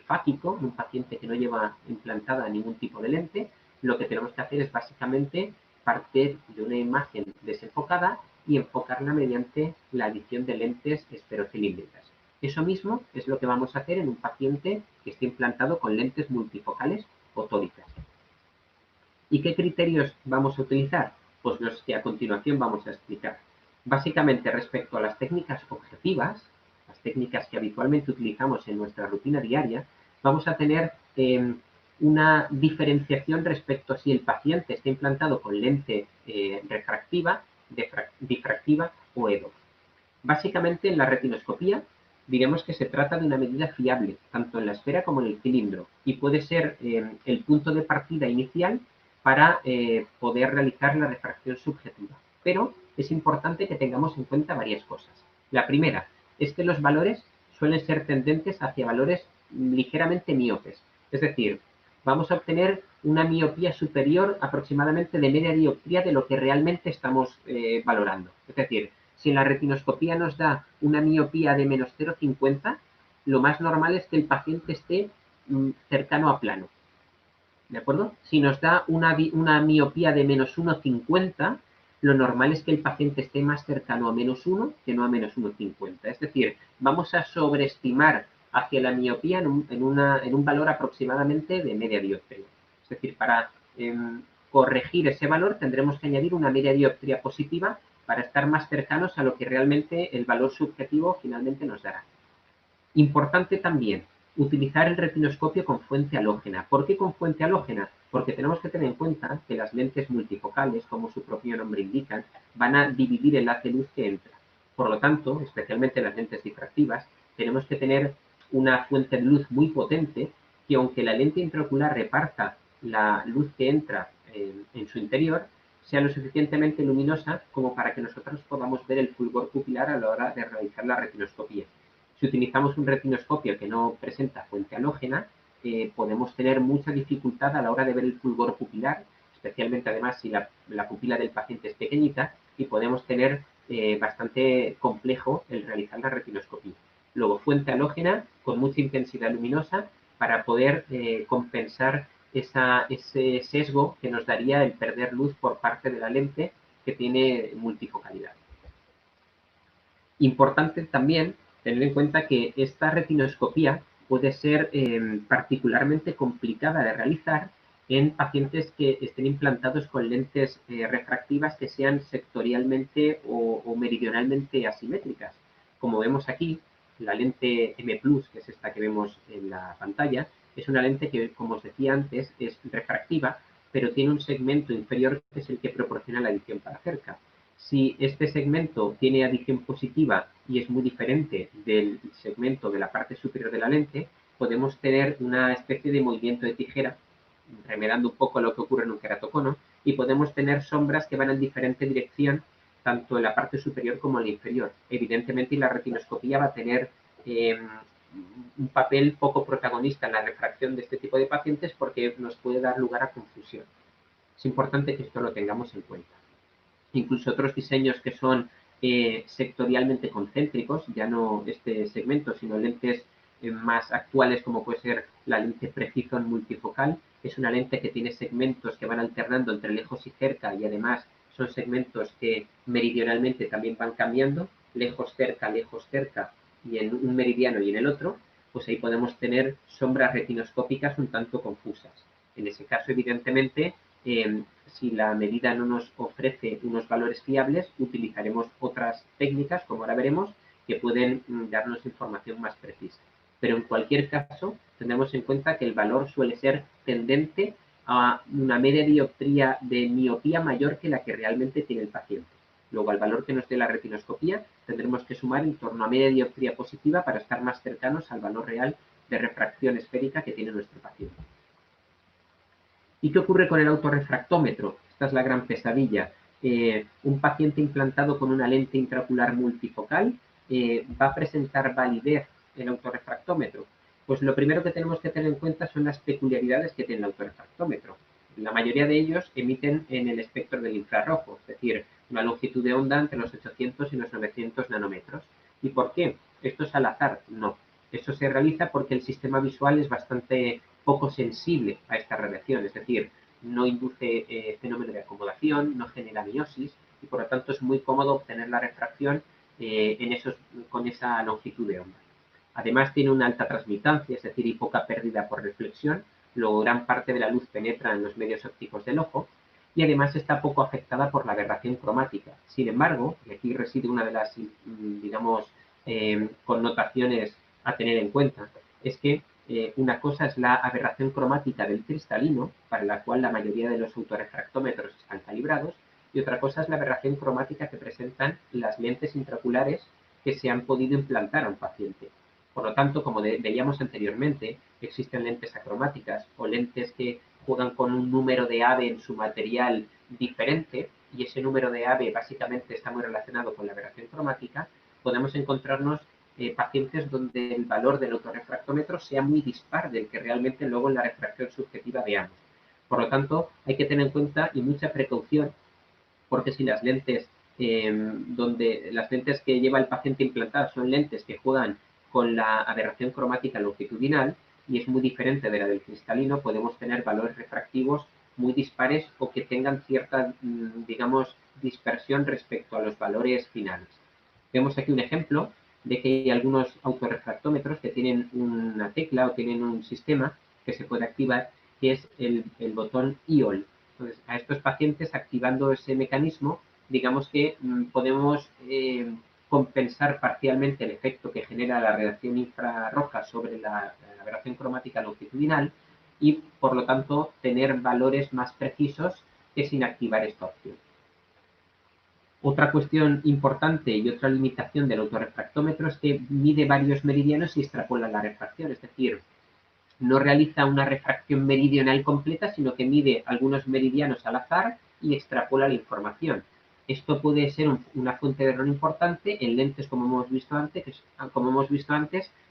fáquico, un paciente que no lleva implantada ningún tipo de lente, lo que tenemos que hacer es básicamente partir de una imagen desenfocada y enfocarla mediante la adición de lentes esferocilíndricas. Eso mismo es lo que vamos a hacer en un paciente que esté implantado con lentes multifocales o tóricas. ¿Y qué criterios vamos a utilizar? Pues los que a continuación vamos a explicar. Básicamente, respecto a las técnicas objetivas, las técnicas que habitualmente utilizamos en nuestra rutina diaria, vamos a tener una diferenciación respecto a si el paciente está implantado con lente refractiva, difractiva o EDOF. Básicamente, en la retinoscopía diremos que se trata de una medida fiable, tanto en la esfera como en el cilindro, y puede ser el punto de partida inicial para poder realizar la refracción subjetiva. Pero es importante que tengamos en cuenta varias cosas. La primera es que los valores suelen ser tendentes hacia valores ligeramente miopes. Es decir, vamos a obtener una miopía superior aproximadamente de media dioptría de lo que realmente estamos valorando. Es decir, si en la retinoscopía nos da una miopía de menos 0,50, lo más normal es que el paciente esté cercano a plano. ¿De acuerdo? Si nos da una miopía de menos 1,50, lo normal es que el paciente esté más cercano a menos 1 que no a menos 1,50. Es decir, vamos a sobreestimar hacia la miopía en un valor aproximadamente de media dioptría. Es decir, para corregir ese valor tendremos que añadir una media dioptría positiva para estar más cercanos a lo que realmente el valor subjetivo finalmente nos dará. Importante también, utilizar el retinoscopio con fuente halógena. ¿Por qué con fuente halógena? Porque tenemos que tener en cuenta que las lentes multifocales, como su propio nombre indica, van a dividir el haz de luz que entra. Por lo tanto, especialmente las lentes difractivas, tenemos que tener una fuente de luz muy potente que, aunque la lente intraocular reparta la luz que entra en su interior, sea lo suficientemente luminosa como para que nosotros podamos ver el fulgor pupilar a la hora de realizar la retinoscopía. Si utilizamos un retinoscopio que no presenta fuente halógena, podemos tener mucha dificultad a la hora de ver el fulgor pupilar, especialmente además si la pupila del paciente es pequeñita, y podemos tener bastante complejo el realizar la retinoscopía. Luego, fuente halógena con mucha intensidad luminosa para poder compensar ese sesgo que nos daría el perder luz por parte de la lente que tiene multifocalidad. Importante también tener en cuenta que esta retinoscopía puede ser particularmente complicada de realizar en pacientes que estén implantados con lentes refractivas que sean sectorialmente o meridionalmente asimétricas. Como vemos aquí, la lente M+, que es esta que vemos en la pantalla, es una lente que, como os decía antes, es refractiva, pero tiene un segmento inferior que es el que proporciona la adición para cerca. Si este segmento tiene adición positiva y es muy diferente del segmento de la parte superior de la lente, podemos tener una especie de movimiento de tijera, remedando un poco lo que ocurre en un queratocono, y podemos tener sombras que van en diferente dirección, tanto en la parte superior como en la inferior. Evidentemente, la retinoscopía va a tener un papel poco protagonista en la refracción de este tipo de pacientes porque nos puede dar lugar a confusión. Es importante que esto lo tengamos en cuenta. Incluso otros diseños que son sectorialmente concéntricos, ya no este segmento, sino lentes más actuales como puede ser la lente Precision multifocal, es una lente que tiene segmentos que van alternando entre lejos y cerca y además son segmentos que meridionalmente también van cambiando, lejos, cerca y en un meridiano y en el otro, pues ahí podemos tener sombras retinoscópicas un tanto confusas. En ese caso, evidentemente, si la medida no nos ofrece unos valores fiables, utilizaremos otras técnicas, como ahora veremos, que pueden darnos información más precisa. Pero en cualquier caso, tendremos en cuenta que el valor suele ser tendente a una media dioptría de miopía mayor que la que realmente tiene el paciente. Luego, al valor que nos dé la retinoscopía, tendremos que sumar en torno a media dioptría positiva para estar más cercanos al valor real de refracción esférica que tiene nuestro paciente. ¿Y qué ocurre con el autorrefractómetro? Esta es la gran pesadilla. Un paciente implantado con una lente intraocular multifocal va a presentar validez el autorrefractómetro. Pues lo primero que tenemos que tener en cuenta son las peculiaridades que tiene el autorrefractómetro. La mayoría de ellos emiten en el espectro del infrarrojo, es decir, una longitud de onda entre los 800 y los 900 nanómetros. ¿Y por qué? ¿Esto es al azar? No. Eso se realiza porque el sistema visual es bastante poco sensible a esta radiación, es decir, no induce fenómeno de acomodación, no genera miosis y por lo tanto es muy cómodo obtener la refracción con esa longitud de onda. Además tiene una alta transmitancia, es decir, y poca pérdida por reflexión, luego gran parte de la luz penetra en los medios ópticos del ojo y además está poco afectada por la aberración cromática. Sin embargo, y aquí reside una de las, digamos, connotaciones a tener en cuenta, es que una cosa es la aberración cromática del cristalino, para la cual la mayoría de los autorrefractómetros están calibrados, y otra cosa es la aberración cromática que presentan las lentes intraoculares que se han podido implantar a un paciente. Por lo tanto, como veíamos anteriormente, existen lentes acromáticas o lentes que juegan con un número de Abbe en su material diferente, y ese número de Abbe básicamente está muy relacionado con la aberración cromática. Podemos encontrarnos pacientes donde el valor del autorrefractómetro sea muy dispar del que realmente luego en la refracción subjetiva veamos. Por lo tanto, hay que tener en cuenta y mucha precaución, porque si las lentes las lentes que lleva el paciente implantadas son lentes que juegan con la aberración cromática longitudinal y es muy diferente de la del cristalino, podemos tener valores refractivos muy dispares o que tengan cierta, digamos, dispersión respecto a los valores finales. Vemos aquí un ejemplo de que hay algunos autorrefractómetros que tienen una tecla o tienen un sistema que se puede activar, que es el botón IOL. Entonces, a estos pacientes, activando ese mecanismo, digamos que podemos compensar parcialmente el efecto que genera la radiación infrarroja sobre la aberración cromática longitudinal y, por lo tanto, tener valores más precisos que sin activar esta opción. Otra cuestión importante y otra limitación del autorrefractómetro es que mide varios meridianos y extrapola la refracción, es decir, no realiza una refracción meridional completa, sino que mide algunos meridianos al azar y extrapola la información. Esto puede ser una fuente de error importante en lentes, como hemos visto antes,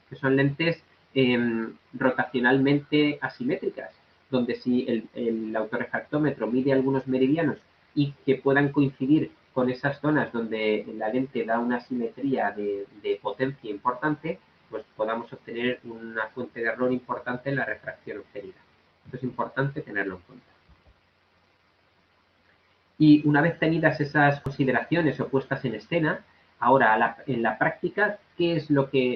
que son lentes rotacionalmente asimétricas, donde si el autorrefractómetro mide algunos meridianos y que puedan coincidir con esas zonas donde la lente da una simetría de potencia importante, pues podamos obtener una fuente de error importante en la refracción obtenida. Esto es importante tenerlo en cuenta. Y una vez tenidas esas consideraciones o puestas en escena, ahora en la práctica,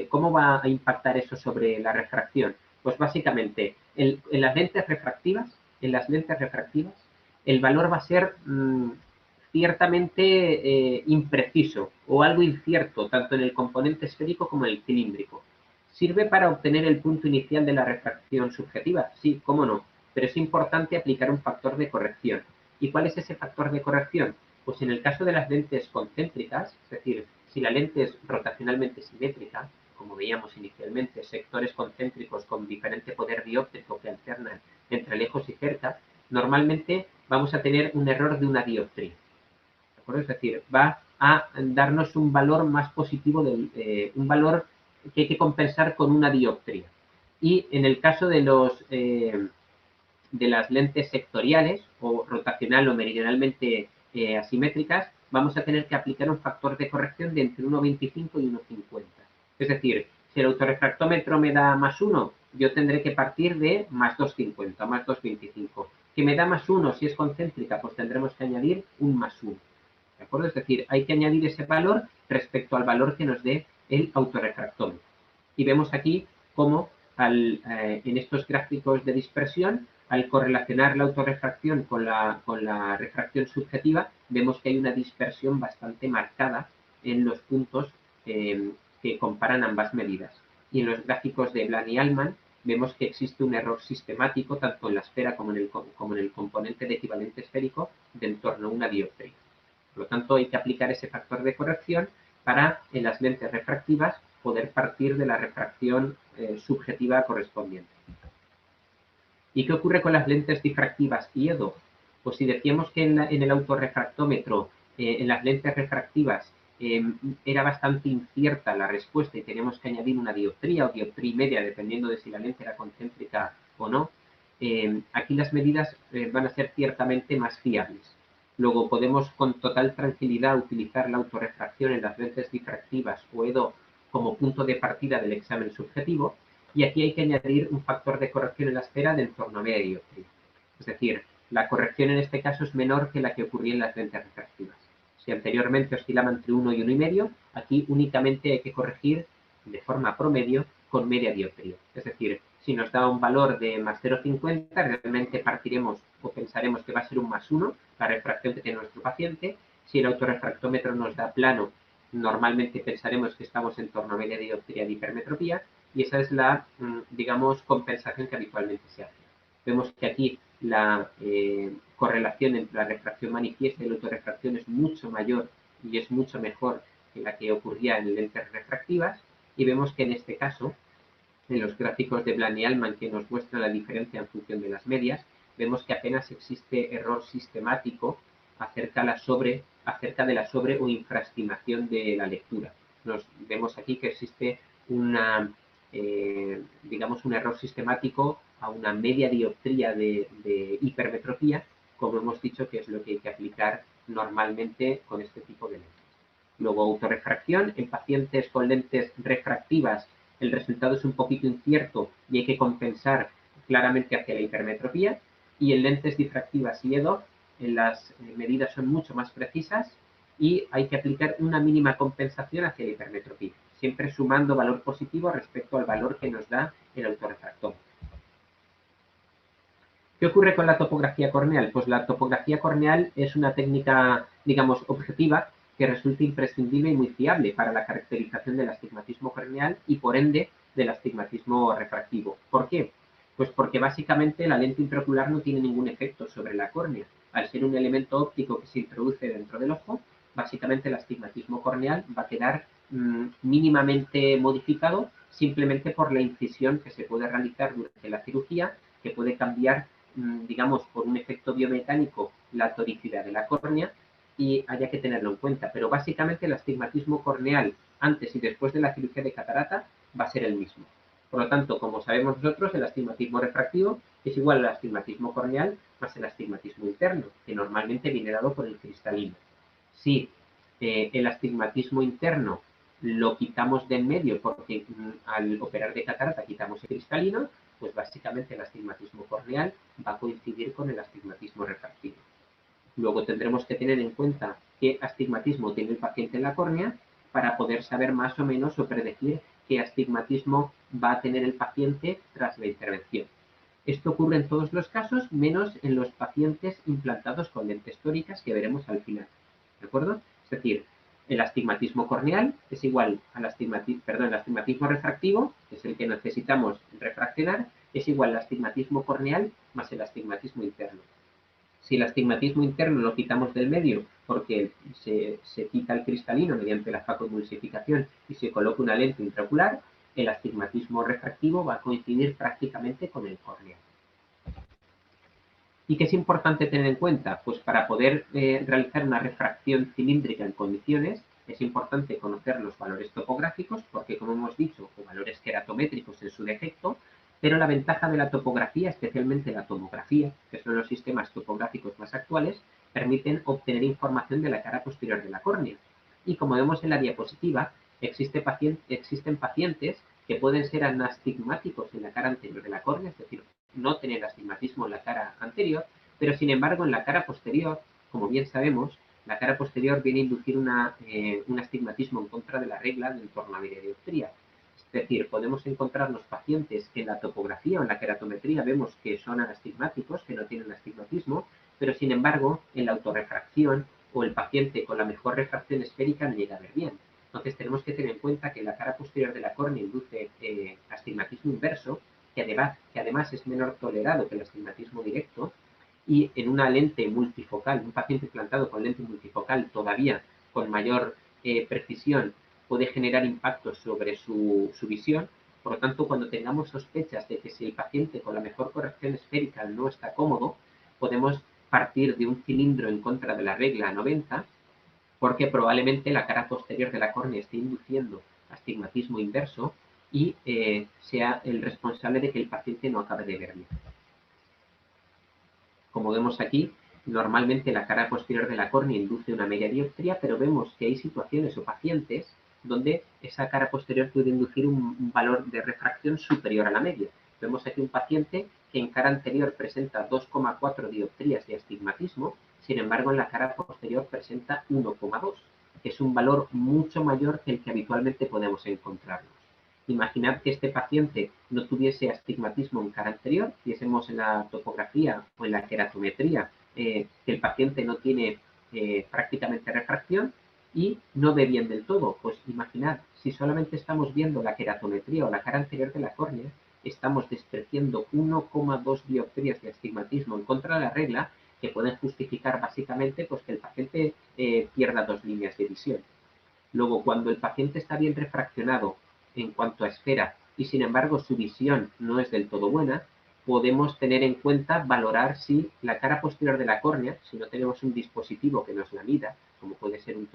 ¿cómo va a impactar eso sobre la refracción? Pues básicamente, en las lentes refractivas, el valor va a ser ciertamente impreciso o algo incierto, tanto en el componente esférico como en el cilíndrico. ¿Sirve para obtener el punto inicial de la refracción subjetiva? Sí, cómo no, pero es importante aplicar un factor de corrección. ¿Y cuál es ese factor de corrección? Pues en el caso de las lentes concéntricas, es decir, si la lente es rotacionalmente simétrica, como veíamos inicialmente, sectores concéntricos con diferente poder dióptrico que alternan entre lejos y cerca, normalmente vamos a tener un error de una dioptría. ¿De acuerdo? Es decir, va a darnos un valor más positivo, un valor que hay que compensar con una dioptría. Y en el caso de las lentes sectoriales o rotacional o meridionalmente asimétricas, vamos a tener que aplicar un factor de corrección de entre 1,25 y 1,50. Es decir, si el autorrefractómetro me da más 1, yo tendré que partir de más 2,50, más 2,25. Que me da más 1 si es concéntrica, pues tendremos que añadir un más 1. ¿De acuerdo? Es decir, hay que añadir ese valor respecto al valor que nos dé el autorrefractómetro. Y vemos aquí cómo en estos gráficos de dispersión, al correlacionar la autorrefracción con la refracción subjetiva, vemos que hay una dispersión bastante marcada en los puntos que comparan ambas medidas. Y en los gráficos de Bland y Allman vemos que existe un error sistemático tanto en la esfera como en el componente de equivalente esférico de en torno a una dioptría. Por lo tanto, hay que aplicar ese factor de corrección para, en las lentes refractivas, poder partir de la refracción subjetiva correspondiente. ¿Y qué ocurre con las lentes difractivas y EDO? Pues si decíamos que en el autorrefractómetro, en las lentes refractivas, era bastante incierta la respuesta y teníamos que añadir una dioptría o dioptría y media, dependiendo de si la lente era concéntrica o no, aquí las medidas van a ser ciertamente más fiables. Luego podemos con total tranquilidad utilizar la autorrefracción en las lentes difractivas o EDO como punto de partida del examen subjetivo, y aquí hay que añadir un factor de corrección en la esfera de en torno a media dioptría. Es decir, la corrección en este caso es menor que la que ocurría en las lentes refractivas. Si anteriormente oscilaba entre 1 y 1,5, aquí únicamente hay que corregir de forma promedio con media dioptría. Es decir, si nos da un valor de más 0,50, realmente partiremos o pensaremos que va a ser un más 1, la refracción que tiene nuestro paciente. Si el autorrefractómetro nos da plano, normalmente pensaremos que estamos en torno a media dioptría de hipermetropía, y esa es la, digamos, compensación que habitualmente se hace. Vemos que aquí la correlación entre la refracción manifiesta y la autorrefracción es mucho mayor y es mucho mejor que la que ocurría en lentes refractivas, y vemos que en este caso, en los gráficos de Bland y Allman que nos muestran la diferencia en función de las medias, vemos que apenas existe error sistemático acerca de la sobre o infraestimación de la lectura. Vemos aquí que existe una, digamos, un error sistemático a una media dioptría de hipermetropía, como hemos dicho que es lo que hay que aplicar normalmente con este tipo de lentes. Luego, autorrefracción. En pacientes con lentes refractivas, el resultado es un poquito incierto y hay que compensar claramente hacia la hipermetropía. Y en lentes difractivas y EDO, las medidas son mucho más precisas y hay que aplicar una mínima compensación hacia la hipermetropía, siempre sumando valor positivo respecto al valor que nos da el autorrefractómetro. ¿Qué ocurre con la topografía corneal? Pues la topografía corneal es una técnica, digamos, objetiva que resulta imprescindible y muy fiable para la caracterización del astigmatismo corneal y, por ende, del astigmatismo refractivo. ¿Por qué? Pues porque básicamente la lente intraocular no tiene ningún efecto sobre la córnea. Al ser un elemento óptico que se introduce dentro del ojo, básicamente el astigmatismo corneal va a quedar mínimamente modificado simplemente por la incisión que se puede realizar durante la cirugía, que puede cambiar, digamos, por un efecto biomecánico la toricidad de la córnea, y haya que tenerlo en cuenta. Pero básicamente el astigmatismo corneal antes y después de la cirugía de catarata va a ser el mismo. Por lo tanto, como sabemos nosotros, el astigmatismo refractivo es igual al astigmatismo corneal más el astigmatismo interno, que normalmente viene dado por el cristalino. Si el astigmatismo interno lo quitamos de en medio porque al operar de catarata quitamos el cristalino, pues básicamente el astigmatismo corneal va a coincidir con el astigmatismo refractivo. Luego tendremos que tener en cuenta qué astigmatismo tiene el paciente en la córnea para poder saber más o menos o predecir qué astigmatismo va a tener el paciente tras la intervención. Esto ocurre en todos los casos, menos en los pacientes implantados con lentes tóricas, que veremos al final. ¿De acuerdo? Es decir, el astigmatismo corneal es igual al el astigmatismo refractivo, que es el que necesitamos refraccionar, es igual al astigmatismo corneal más el astigmatismo interno. Si el astigmatismo interno lo quitamos del medio porque se quita el cristalino mediante la facomulsificación y se coloca una lente intraocular, el astigmatismo refractivo va a coincidir prácticamente con el corneal. ¿Y qué es importante tener en cuenta? Pues para poder realizar una refracción cilíndrica en condiciones, es importante conocer los valores topográficos, porque como hemos dicho, o valores queratométricos en su defecto, pero la ventaja de la topografía, especialmente la tomografía, que son los sistemas topográficos más actuales, permiten obtener información de la cara posterior de la córnea. Y como vemos en la diapositiva, existen pacientes que pueden ser anastigmáticos en la cara anterior de la córnea, es decir, no tener astigmatismo en la cara anterior, pero sin embargo en la cara posterior, como bien sabemos, la cara posterior viene a inducir un astigmatismo en contra de la regla de en torno a media dioptría. Es decir, podemos encontrarnos pacientes que en la topografía o en la queratometría vemos que son anastigmáticos, que no tienen astigmatismo, pero sin embargo en la autorrefracción o el paciente con la mejor refracción esférica no llega a ver bien. Entonces tenemos que tener en cuenta que la cara posterior de la córnea induce astigmatismo inverso, que además es menor tolerado que el astigmatismo directo, y en una lente multifocal, un paciente implantado con lente multifocal todavía con mayor precisión puede generar impactos sobre su visión. Por lo tanto, cuando tengamos sospechas de que si el paciente con la mejor corrección esférica no está cómodo, podemos partir de un cilindro en contra de la regla 90, porque probablemente la cara posterior de la córnea esté induciendo astigmatismo inverso y sea el responsable de que el paciente no acabe de ver bien. Como vemos aquí, normalmente la cara posterior de la córnea induce una media dioptría, pero vemos que hay situaciones o pacientes donde esa cara posterior puede inducir un valor de refracción superior a la media. Vemos aquí un paciente que en cara anterior presenta 2,4 dioptrías de astigmatismo, sin embargo en la cara posterior presenta 1,2, que es un valor mucho mayor que el que habitualmente podemos encontrarnos. Imaginad que este paciente no tuviese astigmatismo en cara anterior, viésemos en la topografía o en la queratometría que el paciente no tiene prácticamente refracción y no ve bien del todo. Pues imaginad, si solamente estamos viendo la queratometría o la cara anterior de la córnea, estamos despreciando 1,2 dioptrías de astigmatismo en contra de la regla, que pueden justificar básicamente pues, que el paciente pierda 2 líneas de visión. Luego, cuando el paciente está bien refraccionado en cuanto a esfera y sin embargo su visión no es del todo buena, podemos tener en cuenta valorar si la cara posterior de la córnea, si no tenemos un dispositivo que nos la mida, como puede ser un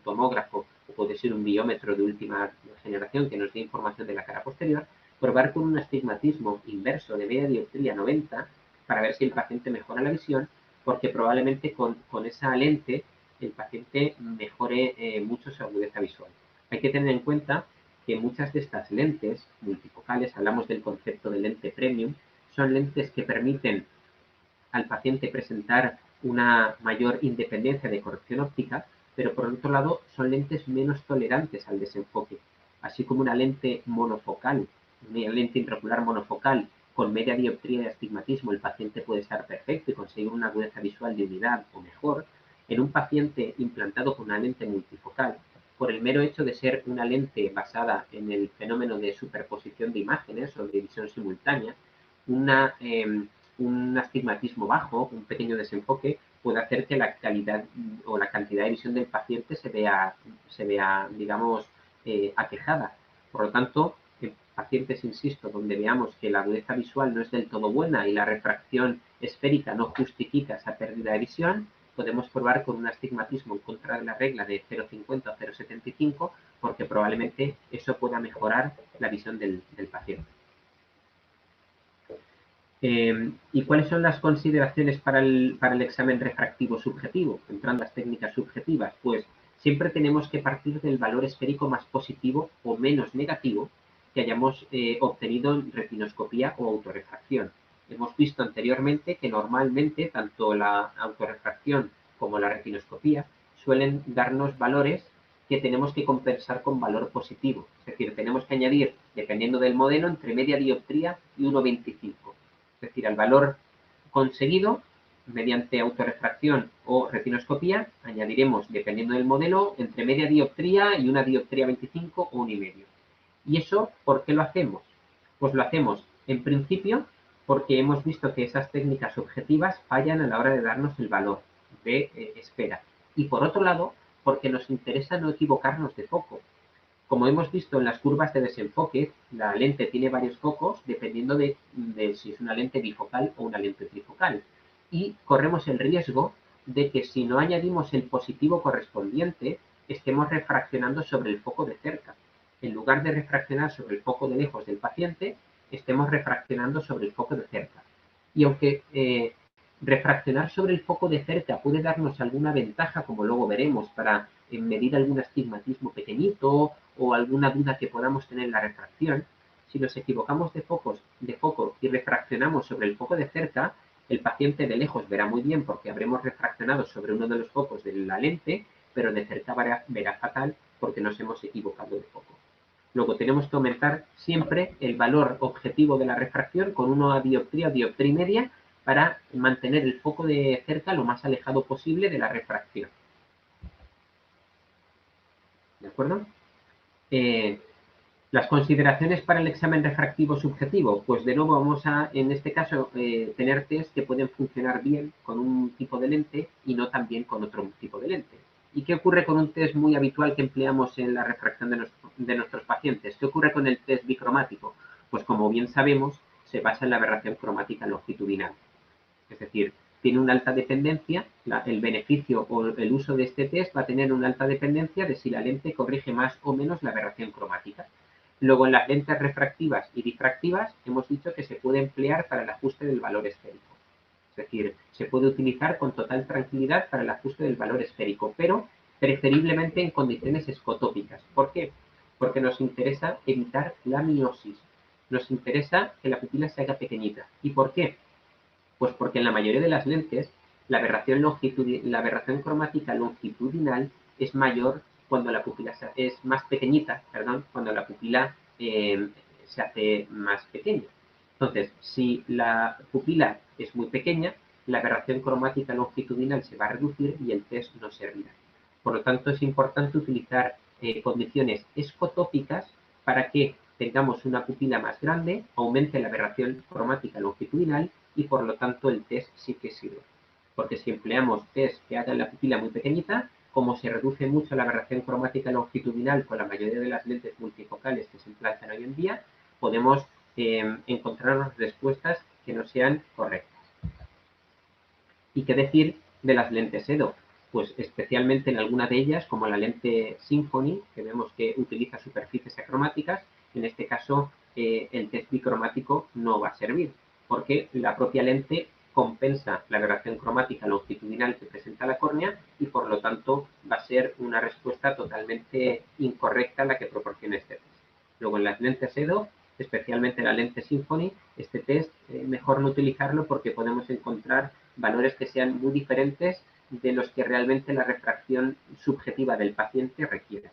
tomógrafo o puede ser un biómetro de última generación que nos dé información de la cara posterior, probar con un astigmatismo inverso de media dioptría 90 para ver si el paciente mejora la visión, porque probablemente con esa lente el paciente mejore mucho su agudeza visual. Hay que tener en cuenta que muchas de estas lentes multifocales, hablamos del concepto de lente premium, son lentes que permiten al paciente presentar una mayor independencia de corrección óptica, pero por otro lado son lentes menos tolerantes al desenfoque, así como una lente monofocal, una lente intraocular monofocal con media dioptría de astigmatismo, el paciente puede estar perfecto y conseguir una agudeza visual de unidad o mejor. En un paciente implantado con una lente multifocal, por el mero hecho de ser una lente basada en el fenómeno de superposición de imágenes o de visión simultánea, un astigmatismo bajo, un pequeño desenfoque, puede hacer que la calidad o la cantidad de visión del paciente se vea digamos, aquejada. Por lo tanto, en pacientes, insisto, donde veamos que la agudeza visual no es del todo buena y la refracción esférica no justifica esa pérdida de visión, podemos probar con un astigmatismo en contra de la regla de 0,50 o 0,75, porque probablemente eso pueda mejorar la visión del paciente. ¿Y cuáles son las consideraciones para el examen refractivo subjetivo? Entrando a las técnicas subjetivas, pues siempre tenemos que partir del valor esférico más positivo o menos negativo que hayamos obtenido en retinoscopía o autorrefracción. Hemos visto anteriormente que normalmente tanto la autorrefracción como la retinoscopía suelen darnos valores que tenemos que compensar con valor positivo. Es decir, tenemos que añadir, dependiendo del modelo, entre media dioptría y 1,25. Es decir, al valor conseguido mediante autorrefracción o retinoscopía, añadiremos, dependiendo del modelo, entre media dioptría y una dioptría 25 o 1,5. ¿Y eso por qué lo hacemos? Pues lo hacemos, en principio, porque hemos visto que esas técnicas objetivas fallan a la hora de darnos el valor de esfera. Y por otro lado, porque nos interesa no equivocarnos de foco. Como hemos visto en las curvas de desenfoque, la lente tiene varios focos dependiendo de si es una lente bifocal o una lente trifocal. Y corremos el riesgo de que si no añadimos el positivo correspondiente, estemos refraccionando sobre el foco de cerca. En lugar de refraccionar sobre el foco de lejos del paciente, estemos refraccionando sobre el foco de cerca. Y aunque refraccionar sobre el foco de cerca puede darnos alguna ventaja, como luego veremos, para medir algún astigmatismo pequeñito o alguna duda que podamos tener en la refracción, si nos equivocamos de foco y refraccionamos sobre el foco de cerca, el paciente de lejos verá muy bien porque habremos refraccionado sobre uno de los focos de la lente, pero de cerca verá fatal porque nos hemos equivocado de foco. Luego tenemos que aumentar siempre el valor objetivo de la refracción con una dioptría o dioptría y media para mantener el foco de cerca lo más alejado posible de la refracción. ¿De acuerdo? Las consideraciones para el examen refractivo subjetivo, pues de nuevo vamos a, en este caso, tener test que pueden funcionar bien con un tipo de lente y no tan bien con otro tipo de lente. ¿Y qué ocurre con un test muy habitual que empleamos en la refracción de nuestros pacientes? ¿Qué ocurre con el test bicromático? Pues como bien sabemos, se basa en la aberración cromática longitudinal. Es decir, tiene una alta dependencia, el beneficio o el uso de este test va a tener una alta dependencia de si la lente corrige más o menos la aberración cromática. Luego, en las lentes refractivas y difractivas, hemos dicho que se puede emplear para el ajuste del valor esférico. Es decir, se puede utilizar con total tranquilidad para el ajuste del valor esférico, pero preferiblemente en condiciones escotópicas. ¿Por qué? Porque nos interesa evitar la miosis. Nos interesa que la pupila se haga pequeñita. ¿Y por qué? Pues porque en la mayoría de las lentes la aberración cromática longitudinal es mayor cuando la pupila es más pequeñita, perdón, cuando la pupila se hace más pequeña. Entonces, si la pupila es muy pequeña, la aberración cromática longitudinal se va a reducir y el test no servirá. Por lo tanto, es importante utilizar condiciones escotópicas para que tengamos una pupila más grande, aumente la aberración cromática longitudinal y por lo tanto el test sí que sirve. Porque si empleamos test que hagan la pupila muy pequeñita, como se reduce mucho la aberración cromática longitudinal con la mayoría de las lentes multifocales que se implantan hoy en día, podemos encontrar respuestas que no sean correctas. ¿Y qué decir de las lentes EDO? Pues especialmente en alguna de ellas, como la lente Symphony, que vemos que utiliza superficies acromáticas, en este caso el test bicromático no va a servir, porque la propia lente compensa la aberración cromática longitudinal que presenta la córnea y por lo tanto va a ser una respuesta totalmente incorrecta la que proporciona este test. Luego en las lentes EDO, especialmente la lente Symphony, este test mejor no utilizarlo porque podemos encontrar valores que sean muy diferentes de los que realmente la refracción subjetiva del paciente requiere.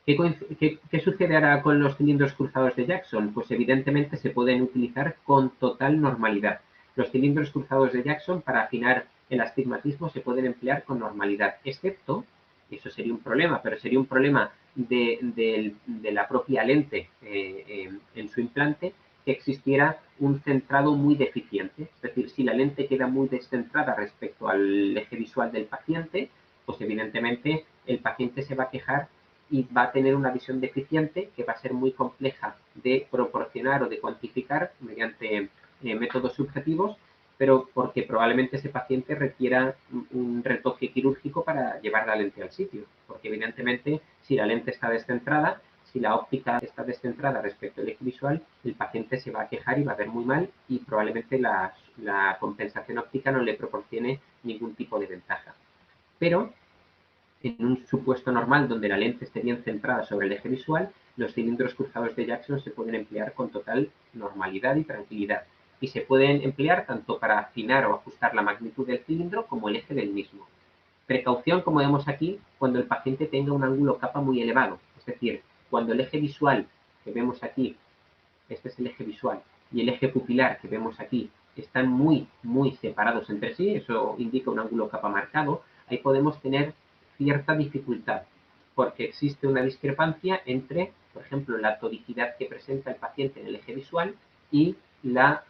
¿Qué sucede ahora con los cilindros cruzados de Jackson? Pues evidentemente se pueden utilizar con total normalidad. Los cilindros cruzados de Jackson para afinar el astigmatismo se pueden emplear con normalidad, excepto, y eso sería un problema, pero sería un problema de la propia lente en su implante, que existiera un centrado muy deficiente. Es decir, si la lente queda muy descentrada respecto al eje visual del paciente, pues evidentemente el paciente se va a quejar y va a tener una visión deficiente que va a ser muy compleja de proporcionar o de cuantificar mediante métodos subjetivos, pero porque probablemente ese paciente requiera un retoque quirúrgico para llevar la lente al sitio, porque evidentemente si la lente está descentrada, si la óptica está descentrada respecto al eje visual, el paciente se va a quejar y va a ver muy mal y probablemente la compensación óptica no le proporcione ningún tipo de ventaja. Pero en un supuesto normal donde la lente esté bien centrada sobre el eje visual, los cilindros cruzados de Jackson se pueden emplear con total normalidad y tranquilidad. Y se pueden emplear tanto para afinar o ajustar la magnitud del cilindro como el eje del mismo. Precaución, como vemos aquí, cuando el paciente tenga un ángulo capa muy elevado. Es decir, cuando el eje visual que vemos aquí, este es el eje visual, y el eje pupilar que vemos aquí, están muy separados entre sí, eso indica un ángulo capa marcado, ahí podemos tener cierta dificultad, porque existe una discrepancia entre, por ejemplo, la tonicidad que presenta el paciente en el eje visual y la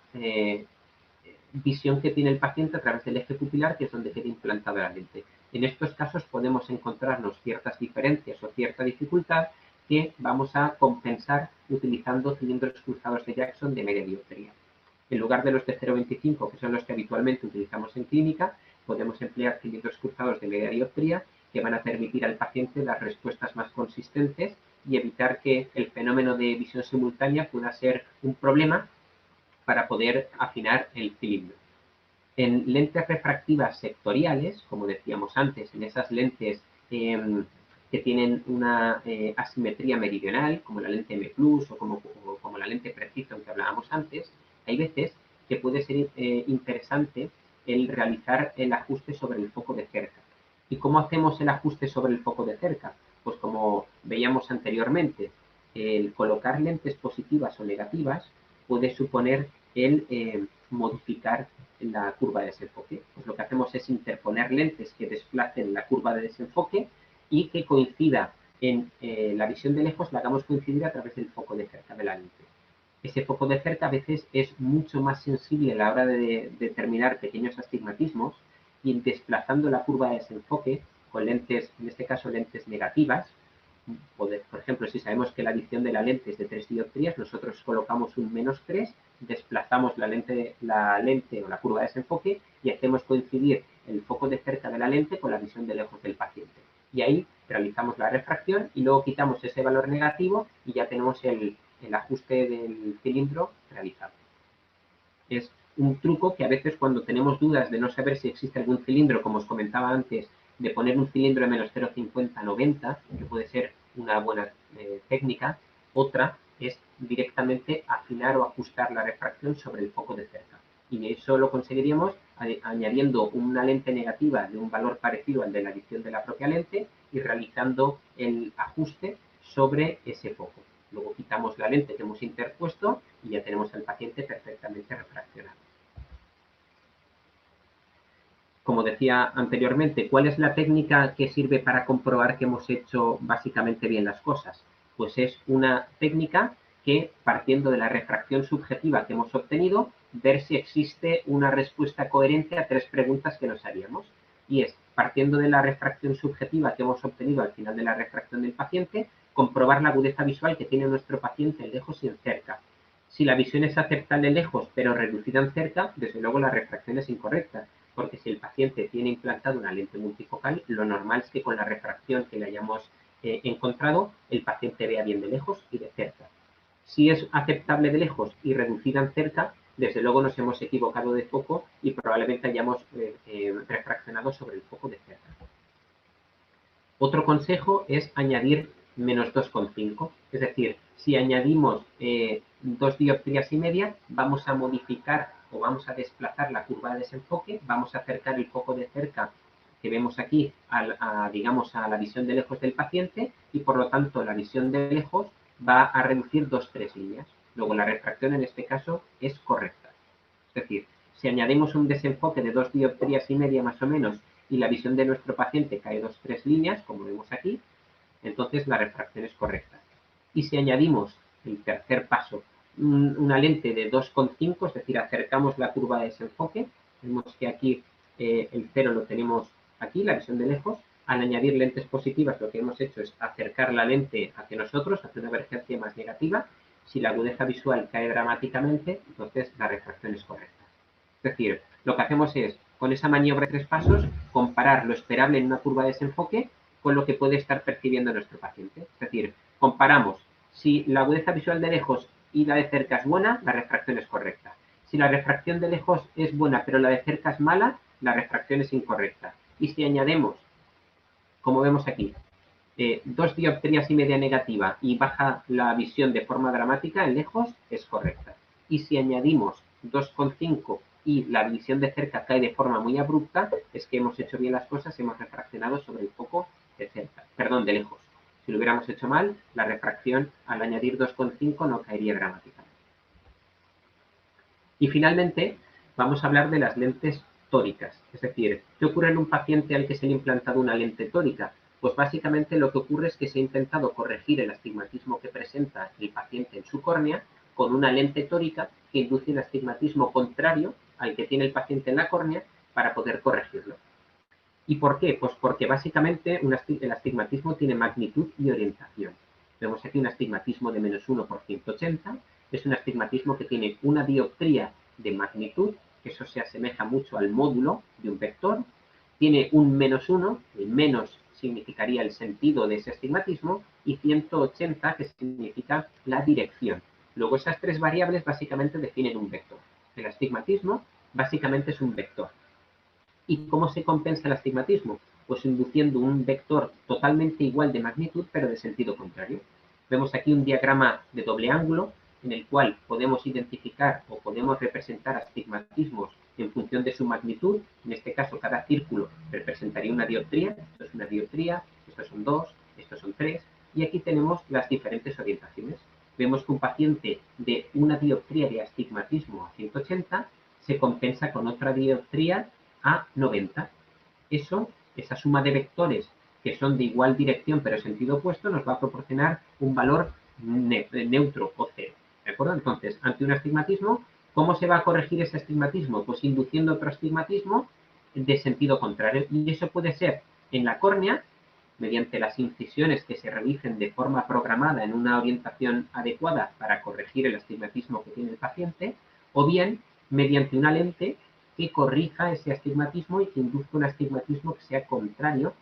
visión que tiene el paciente a través del eje pupilar, que es donde queda implantada la lente. En estos casos podemos encontrarnos ciertas diferencias o cierta dificultad que vamos a compensar utilizando cilindros cruzados de Jackson de media dioptría. En lugar de los de 0,25, que son los que habitualmente utilizamos en clínica, podemos emplear cilindros cruzados de media dioptría que van a permitir al paciente dar respuestas más consistentes y evitar que el fenómeno de visión simultánea pueda ser un problema para poder afinar el cilindro. En lentes refractivas sectoriales, como decíamos antes, en esas lentes que tienen una asimetría meridional, como la lente M+, o como la lente Precision que hablábamos antes, hay veces que puede ser interesante el realizar el ajuste sobre el foco de cerca. ¿Y cómo hacemos el ajuste sobre el foco de cerca? Pues como veíamos anteriormente, el colocar lentes positivas o negativas puede suponer el modificar la curva de desenfoque. Pues lo que hacemos es interponer lentes que desplacen la curva de desenfoque y que coincida en la visión de lejos la hagamos coincidir a través del foco de cerca de la lente. Ese foco de cerca a veces es mucho más sensible a la hora de determinar pequeños astigmatismos, y desplazando la curva de desenfoque con lentes, en este caso lentes negativas, por ejemplo, si sabemos que la adición de la lente es de 3 dioptrías, nosotros colocamos un -3, desplazamos la lente o la curva de desenfoque y hacemos coincidir el foco de cerca de la lente con la visión de lejos del paciente. Y ahí realizamos la refracción y luego quitamos ese valor negativo y ya tenemos el ajuste del cilindro realizado. Es un truco que a veces cuando tenemos dudas de no saber si existe algún cilindro, como os comentaba antes, de poner un cilindro de menos 0,50 a 90, que puede ser una buena técnica. Otra es directamente afinar o ajustar la refracción sobre el foco de cerca. Y eso lo conseguiríamos añadiendo una lente negativa de un valor parecido al de la adición de la propia lente y realizando el ajuste sobre ese foco. Luego quitamos la lente que hemos interpuesto y ya tenemos al paciente perfectamente refraccionado. Como decía anteriormente, ¿cuál es la técnica que sirve para comprobar que hemos hecho básicamente bien las cosas? Pues es una técnica que, partiendo de la refracción subjetiva que hemos obtenido, ver si existe una respuesta coherente a 3 preguntas que nos haríamos. Y es, partiendo de la refracción subjetiva que hemos obtenido al final de la refracción del paciente, comprobar la agudeza visual que tiene nuestro paciente en lejos y en cerca. Si la visión es aceptable lejos, pero reducida en cerca, desde luego la refracción es incorrecta, porque si el paciente tiene implantado una lente multifocal, lo normal es que con la refracción que le hayamos encontrado, el paciente vea bien de lejos y de cerca. Si es aceptable de lejos y reducida en cerca, desde luego nos hemos equivocado de foco y probablemente hayamos refraccionado sobre el foco de cerca. Otro consejo es añadir menos 2,5. Es decir, si añadimos 2 dioptrías y media, vamos a modificar o vamos a desplazar la curva de desenfoque, vamos a acercar el foco de cerca que vemos aquí digamos, a la visión de lejos del paciente, y por lo tanto la visión de lejos va a reducir 2-3 líneas. Luego la refracción en este caso es correcta. Es decir, si añadimos un desenfoque de 2 dioptrías y media más o menos y la visión de nuestro paciente cae 2-3 líneas, como vemos aquí, entonces la refracción es correcta. Y si añadimos el tercer paso, una lente de 2,5, es decir, acercamos la curva de desenfoque, vemos que aquí el 0 lo tenemos aquí, la visión de lejos. Al añadir lentes positivas, lo que hemos hecho es acercar la lente hacia nosotros, hacia una vergencia más negativa. Si la agudeza visual cae dramáticamente, entonces la refracción es correcta. Es decir, lo que hacemos es, con esa maniobra de 3 pasos, comparar lo esperable en una curva de desenfoque con lo que puede estar percibiendo nuestro paciente. Es decir, comparamos si la agudeza visual de lejos y la de cerca es buena, la refracción es correcta. Si la refracción de lejos es buena, pero la de cerca es mala, la refracción es incorrecta. Y si añadimos, como vemos aquí, 2 dioptrías y media negativa y baja la visión de forma dramática en lejos, es correcta. Y si añadimos 2,5 y la visión de cerca cae de forma muy abrupta, es que hemos hecho bien las cosas y hemos refraccionado sobre el foco de cerca, perdón, de lejos. Si lo hubiéramos hecho mal, la refracción al añadir 2,5 no caería dramáticamente. Y finalmente, vamos a hablar de las lentes tóricas. Es decir, ¿qué ocurre en un paciente al que se le ha implantado una lente tórica? Pues básicamente lo que ocurre es que se ha intentado corregir el astigmatismo que presenta el paciente en su córnea con una lente tórica que induce un astigmatismo contrario al que tiene el paciente en la córnea para poder corregirlo. ¿Y por qué? Pues porque básicamente el astigmatismo tiene magnitud y orientación. Vemos aquí un astigmatismo de -1 por 180. Es un astigmatismo que tiene una dioptría de magnitud, que eso se asemeja mucho al módulo de un vector. Tiene un -1, el menos significaría el sentido de ese astigmatismo, y 180, que significa la dirección. Luego esas 3 variables básicamente definen un vector. El astigmatismo básicamente es un vector. ¿Y cómo se compensa el astigmatismo? Pues induciendo un vector totalmente igual de magnitud, pero de sentido contrario. Vemos aquí un diagrama de doble ángulo en el cual podemos identificar o podemos representar astigmatismos en función de su magnitud. En este caso, cada círculo representaría una dioptría. Esto es una dioptría, estos son 2, estos son 3. Y aquí tenemos las diferentes orientaciones. Vemos que un paciente de una dioptría de astigmatismo a 180 se compensa con otra dioptría a 90. Esa suma de vectores que son de igual dirección pero sentido opuesto, nos va a proporcionar un valor neutro o cero. ¿De acuerdo? Entonces, ante un astigmatismo, ¿cómo se va a corregir ese astigmatismo? Pues induciendo otro astigmatismo de sentido contrario. Y eso puede ser en la córnea, mediante las incisiones que se realicen de forma programada en una orientación adecuada para corregir el astigmatismo que tiene el paciente, o bien mediante una lente que corrija ese astigmatismo y que induzca un astigmatismo que sea contrario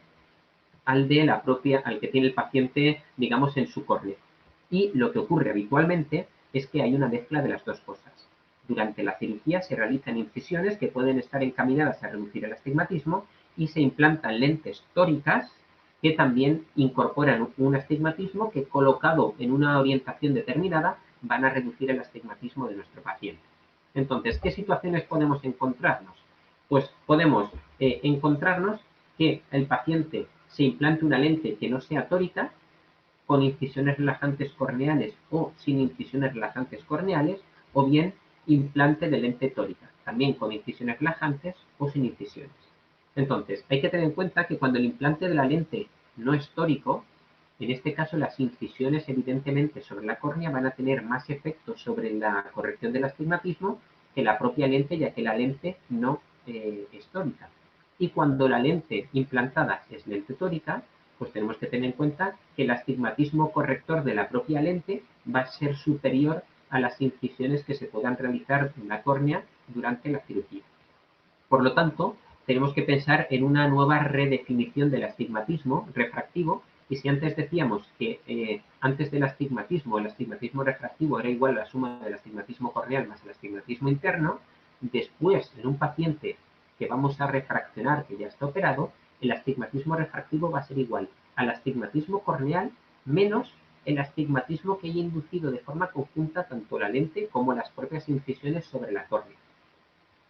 al que tiene el paciente, digamos, en su córnea. Y lo que ocurre habitualmente es que hay una mezcla de las dos cosas. Durante la cirugía se realizan incisiones que pueden estar encaminadas a reducir el astigmatismo y se implantan lentes tóricas que también incorporan un astigmatismo que, colocado en una orientación determinada, van a reducir el astigmatismo de nuestro paciente. Entonces, ¿qué situaciones podemos encontrarnos? Pues podemos encontrarnos que el paciente se implante una lente que no sea tórica, con incisiones relajantes corneales o sin incisiones relajantes corneales, o bien implante de lente tórica, también con incisiones relajantes o sin incisiones. Entonces, hay que tener en cuenta que cuando el implante de la lente no es tórico, en este caso las incisiones evidentemente sobre la córnea van a tener más efecto sobre la corrección del astigmatismo que la propia lente, ya que la lente no es tórica. Y cuando la lente implantada es lente tórica, pues tenemos que tener en cuenta que el astigmatismo corrector de la propia lente va a ser superior a las incisiones que se puedan realizar en la córnea durante la cirugía. Por lo tanto, tenemos que pensar en una nueva redefinición del astigmatismo refractivo, y si antes decíamos que antes del astigmatismo, el astigmatismo refractivo era igual a la suma del astigmatismo corneal más el astigmatismo interno, después en un paciente que vamos a refraccionar, que ya está operado, el astigmatismo refractivo va a ser igual al astigmatismo corneal menos el astigmatismo que haya inducido de forma conjunta tanto la lente como las propias incisiones sobre la córnea.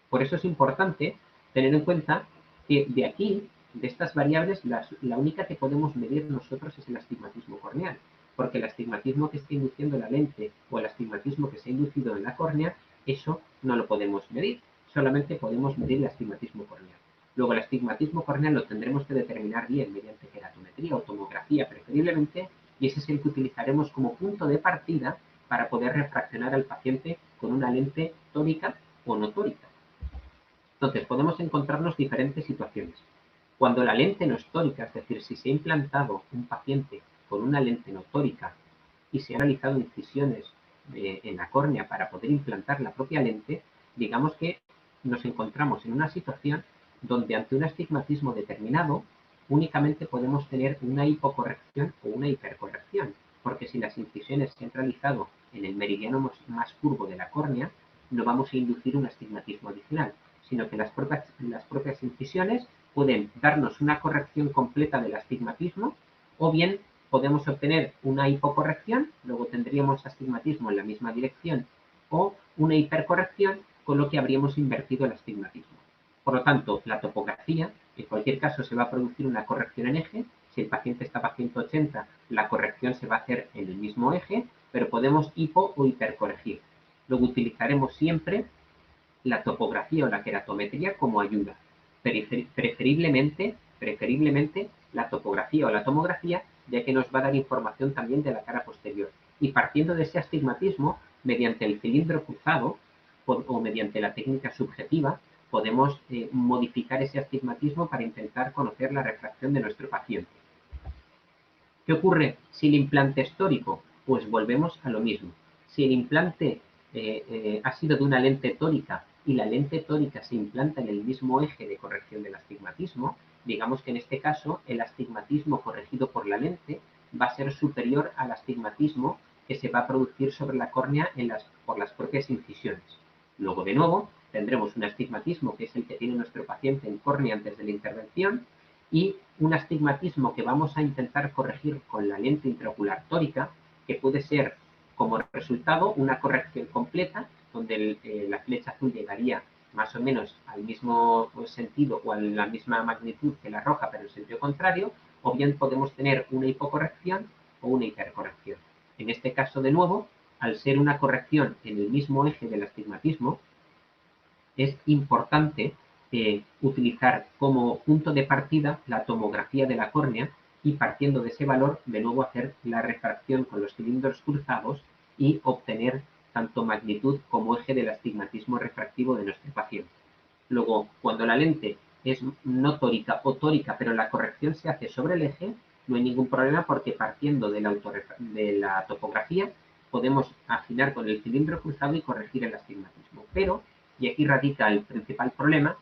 Por eso es importante tener en cuenta que de aquí, de estas variables, la única que podemos medir nosotros es el astigmatismo corneal, porque el astigmatismo que está induciendo la lente o el astigmatismo que se ha inducido en la córnea, eso no lo podemos medir, solamente podemos medir el astigmatismo corneal. Luego el astigmatismo corneal lo tendremos que determinar bien mediante keratometría o tomografía preferiblemente, y ese es el que utilizaremos como punto de partida para poder refraccionar al paciente con una lente tórica o no tórica. Entonces, podemos encontrarnos diferentes situaciones. Cuando la lente no es tórica, es decir, si se ha implantado un paciente con una lente no tórica y se han realizado incisiones en la córnea para poder implantar la propia lente, digamos que nos encontramos en una situación donde ante un astigmatismo determinado únicamente podemos tener una hipocorrección o una hipercorrección, porque si las incisiones se han realizado en el meridiano más curvo de la córnea, no vamos a inducir un astigmatismo adicional, sino que las propias incisiones pueden darnos una corrección completa del astigmatismo, o bien podemos obtener una hipocorrección, luego tendríamos astigmatismo en la misma dirección, o una hipercorrección, con lo que habríamos invertido el astigmatismo. Por lo tanto, la topografía, en cualquier caso, se va a producir una corrección en eje. Si el paciente estaba a 180, la corrección se va a hacer en el mismo eje, pero podemos hipo o hipercorregir. Luego utilizaremos siempre la topografía o la keratometría como ayuda. Preferiblemente la topografía o la tomografía, ya que nos va a dar información también de la cara posterior. Y partiendo de ese astigmatismo, mediante el cilindro cruzado o mediante la técnica subjetiva, podemos modificar ese astigmatismo para intentar conocer la refracción de nuestro paciente. ¿Qué ocurre si el implante es tórico? Pues volvemos a lo mismo. Si el implante ha sido de una lente tórica y la lente tórica se implanta en el mismo eje de corrección del astigmatismo, digamos que en este caso el astigmatismo corregido por la lente va a ser superior al astigmatismo que se va a producir sobre la córnea por las propias incisiones. Luego, de nuevo, tendremos un astigmatismo que es el que tiene nuestro paciente en córnea antes de la intervención, y un astigmatismo que vamos a intentar corregir con la lente intraocular tórica, que puede ser como resultado una corrección completa, donde la flecha azul llegaría más o menos al mismo sentido o a la misma magnitud que la roja, pero en sentido contrario, o bien podemos tener una hipocorrección o una hipercorrección. En este caso, de nuevo, al ser una corrección en el mismo eje del astigmatismo, es importante utilizar como punto de partida la tomografía de la córnea, y partiendo de ese valor, de nuevo hacer la refracción con los cilindros cruzados y obtener tanto magnitud como eje del astigmatismo refractivo de nuestro paciente. Luego, cuando la lente es no tórica o tórica, pero la corrección se hace sobre el eje, no hay ningún problema porque partiendo de la topografía podemos afinar con el cilindro cruzado y corregir el astigmatismo. Pero, y aquí radica el principal problema,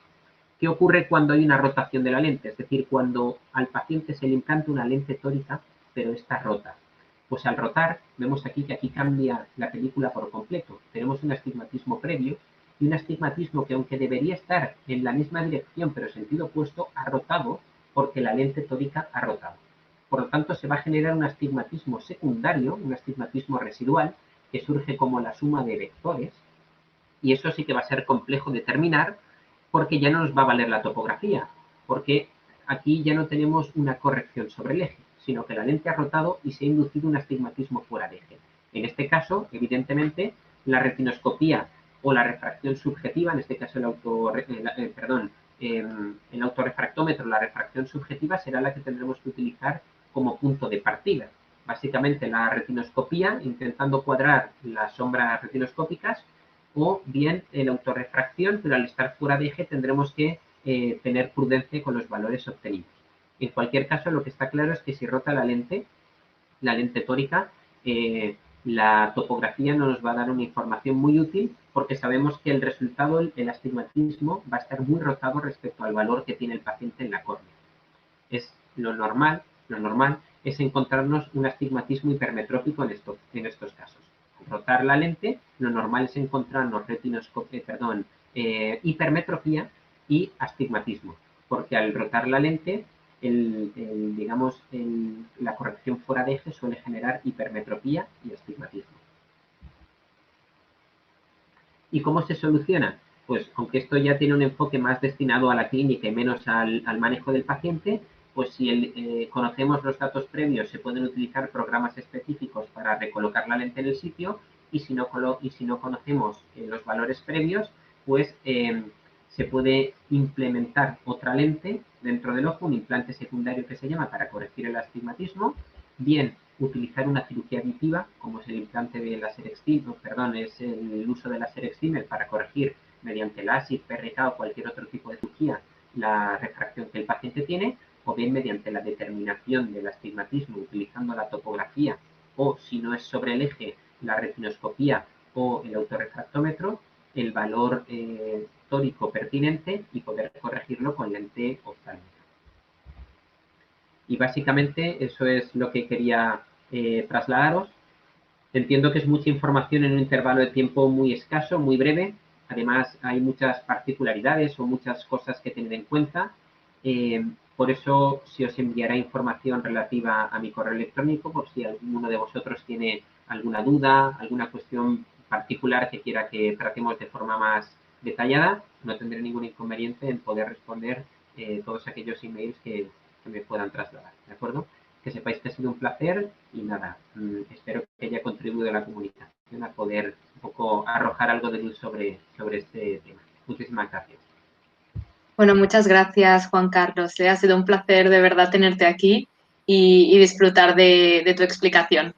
¿qué ocurre cuando hay una rotación de la lente? Es decir, cuando al paciente se le implanta una lente tórica, pero está rota. Pues al rotar, vemos aquí que aquí cambia la película por completo. Tenemos un astigmatismo previo y un astigmatismo que, aunque debería estar en la misma dirección, pero sentido opuesto, ha rotado porque la lente tórica ha rotado. Por lo tanto, se va a generar un astigmatismo secundario, un astigmatismo residual, que surge como la suma de vectores, y eso sí que va a ser complejo determinar porque ya no nos va a valer la topografía, porque aquí ya no tenemos una corrección sobre el eje, sino que la lente ha rotado y se ha inducido un astigmatismo fuera de eje. En este caso, evidentemente, la retinoscopía o la refracción subjetiva, en este caso el autorrefractómetro, la refracción subjetiva será la que tendremos que utilizar como punto de partida. Básicamente la retinoscopía, intentando cuadrar las sombras retinoscópicas, o bien el autorrefracción, pero al estar fuera de eje tendremos que tener prudencia con los valores obtenidos. En cualquier caso, lo que está claro es que si rota la lente tórica, la topografía no nos va a dar una información muy útil porque sabemos que el resultado, el astigmatismo, va a estar muy rotado respecto al valor que tiene el paciente en la córnea. Es lo normal es encontrarnos un astigmatismo hipermetrópico en estos casos. Al rotar la lente, lo normal es encontrarnos hipermetropía y astigmatismo, porque al rotar la lente, la corrección fuera de eje suele generar hipermetropía y astigmatismo. ¿Y cómo se soluciona? Pues aunque esto ya tiene un enfoque más destinado a la clínica y menos al manejo del paciente, pues si conocemos los datos previos, se pueden utilizar programas específicos para recolocar la lente en el sitio, y si no conocemos los valores previos, pues se puede implementar otra lente dentro del ojo, un implante secundario que se llama, para corregir el astigmatismo, bien utilizar una cirugía aditiva, como es el implante de láser excimer, es el uso de láser excimer para corregir mediante láser, PRK o cualquier otro tipo de cirugía la refracción que el paciente tiene, o bien mediante la determinación del astigmatismo utilizando la topografía, o si no es sobre el eje, la retinoscopía o el autorrefractómetro, el valor tórico pertinente y poder corregirlo con lente oftálmica. Y básicamente eso es lo que quería trasladaros. Entiendo que es mucha información en un intervalo de tiempo muy escaso, muy breve. Además, hay muchas particularidades o muchas cosas que tener en cuenta. Por eso se os enviará información relativa a mi correo electrónico por si alguno de vosotros tiene alguna duda, alguna cuestión particular que quiera que tratemos de forma más detallada. No tendré ningún inconveniente en poder responder todos aquellos emails que me puedan trasladar, ¿de acuerdo? Que sepáis que ha sido un placer y nada, espero que haya contribuido a la comunicación a poder un poco arrojar algo de luz sobre este tema. Muchísimas gracias. Bueno, muchas gracias, Juan Carlos. Ha sido un placer de verdad tenerte aquí y disfrutar de tu explicación.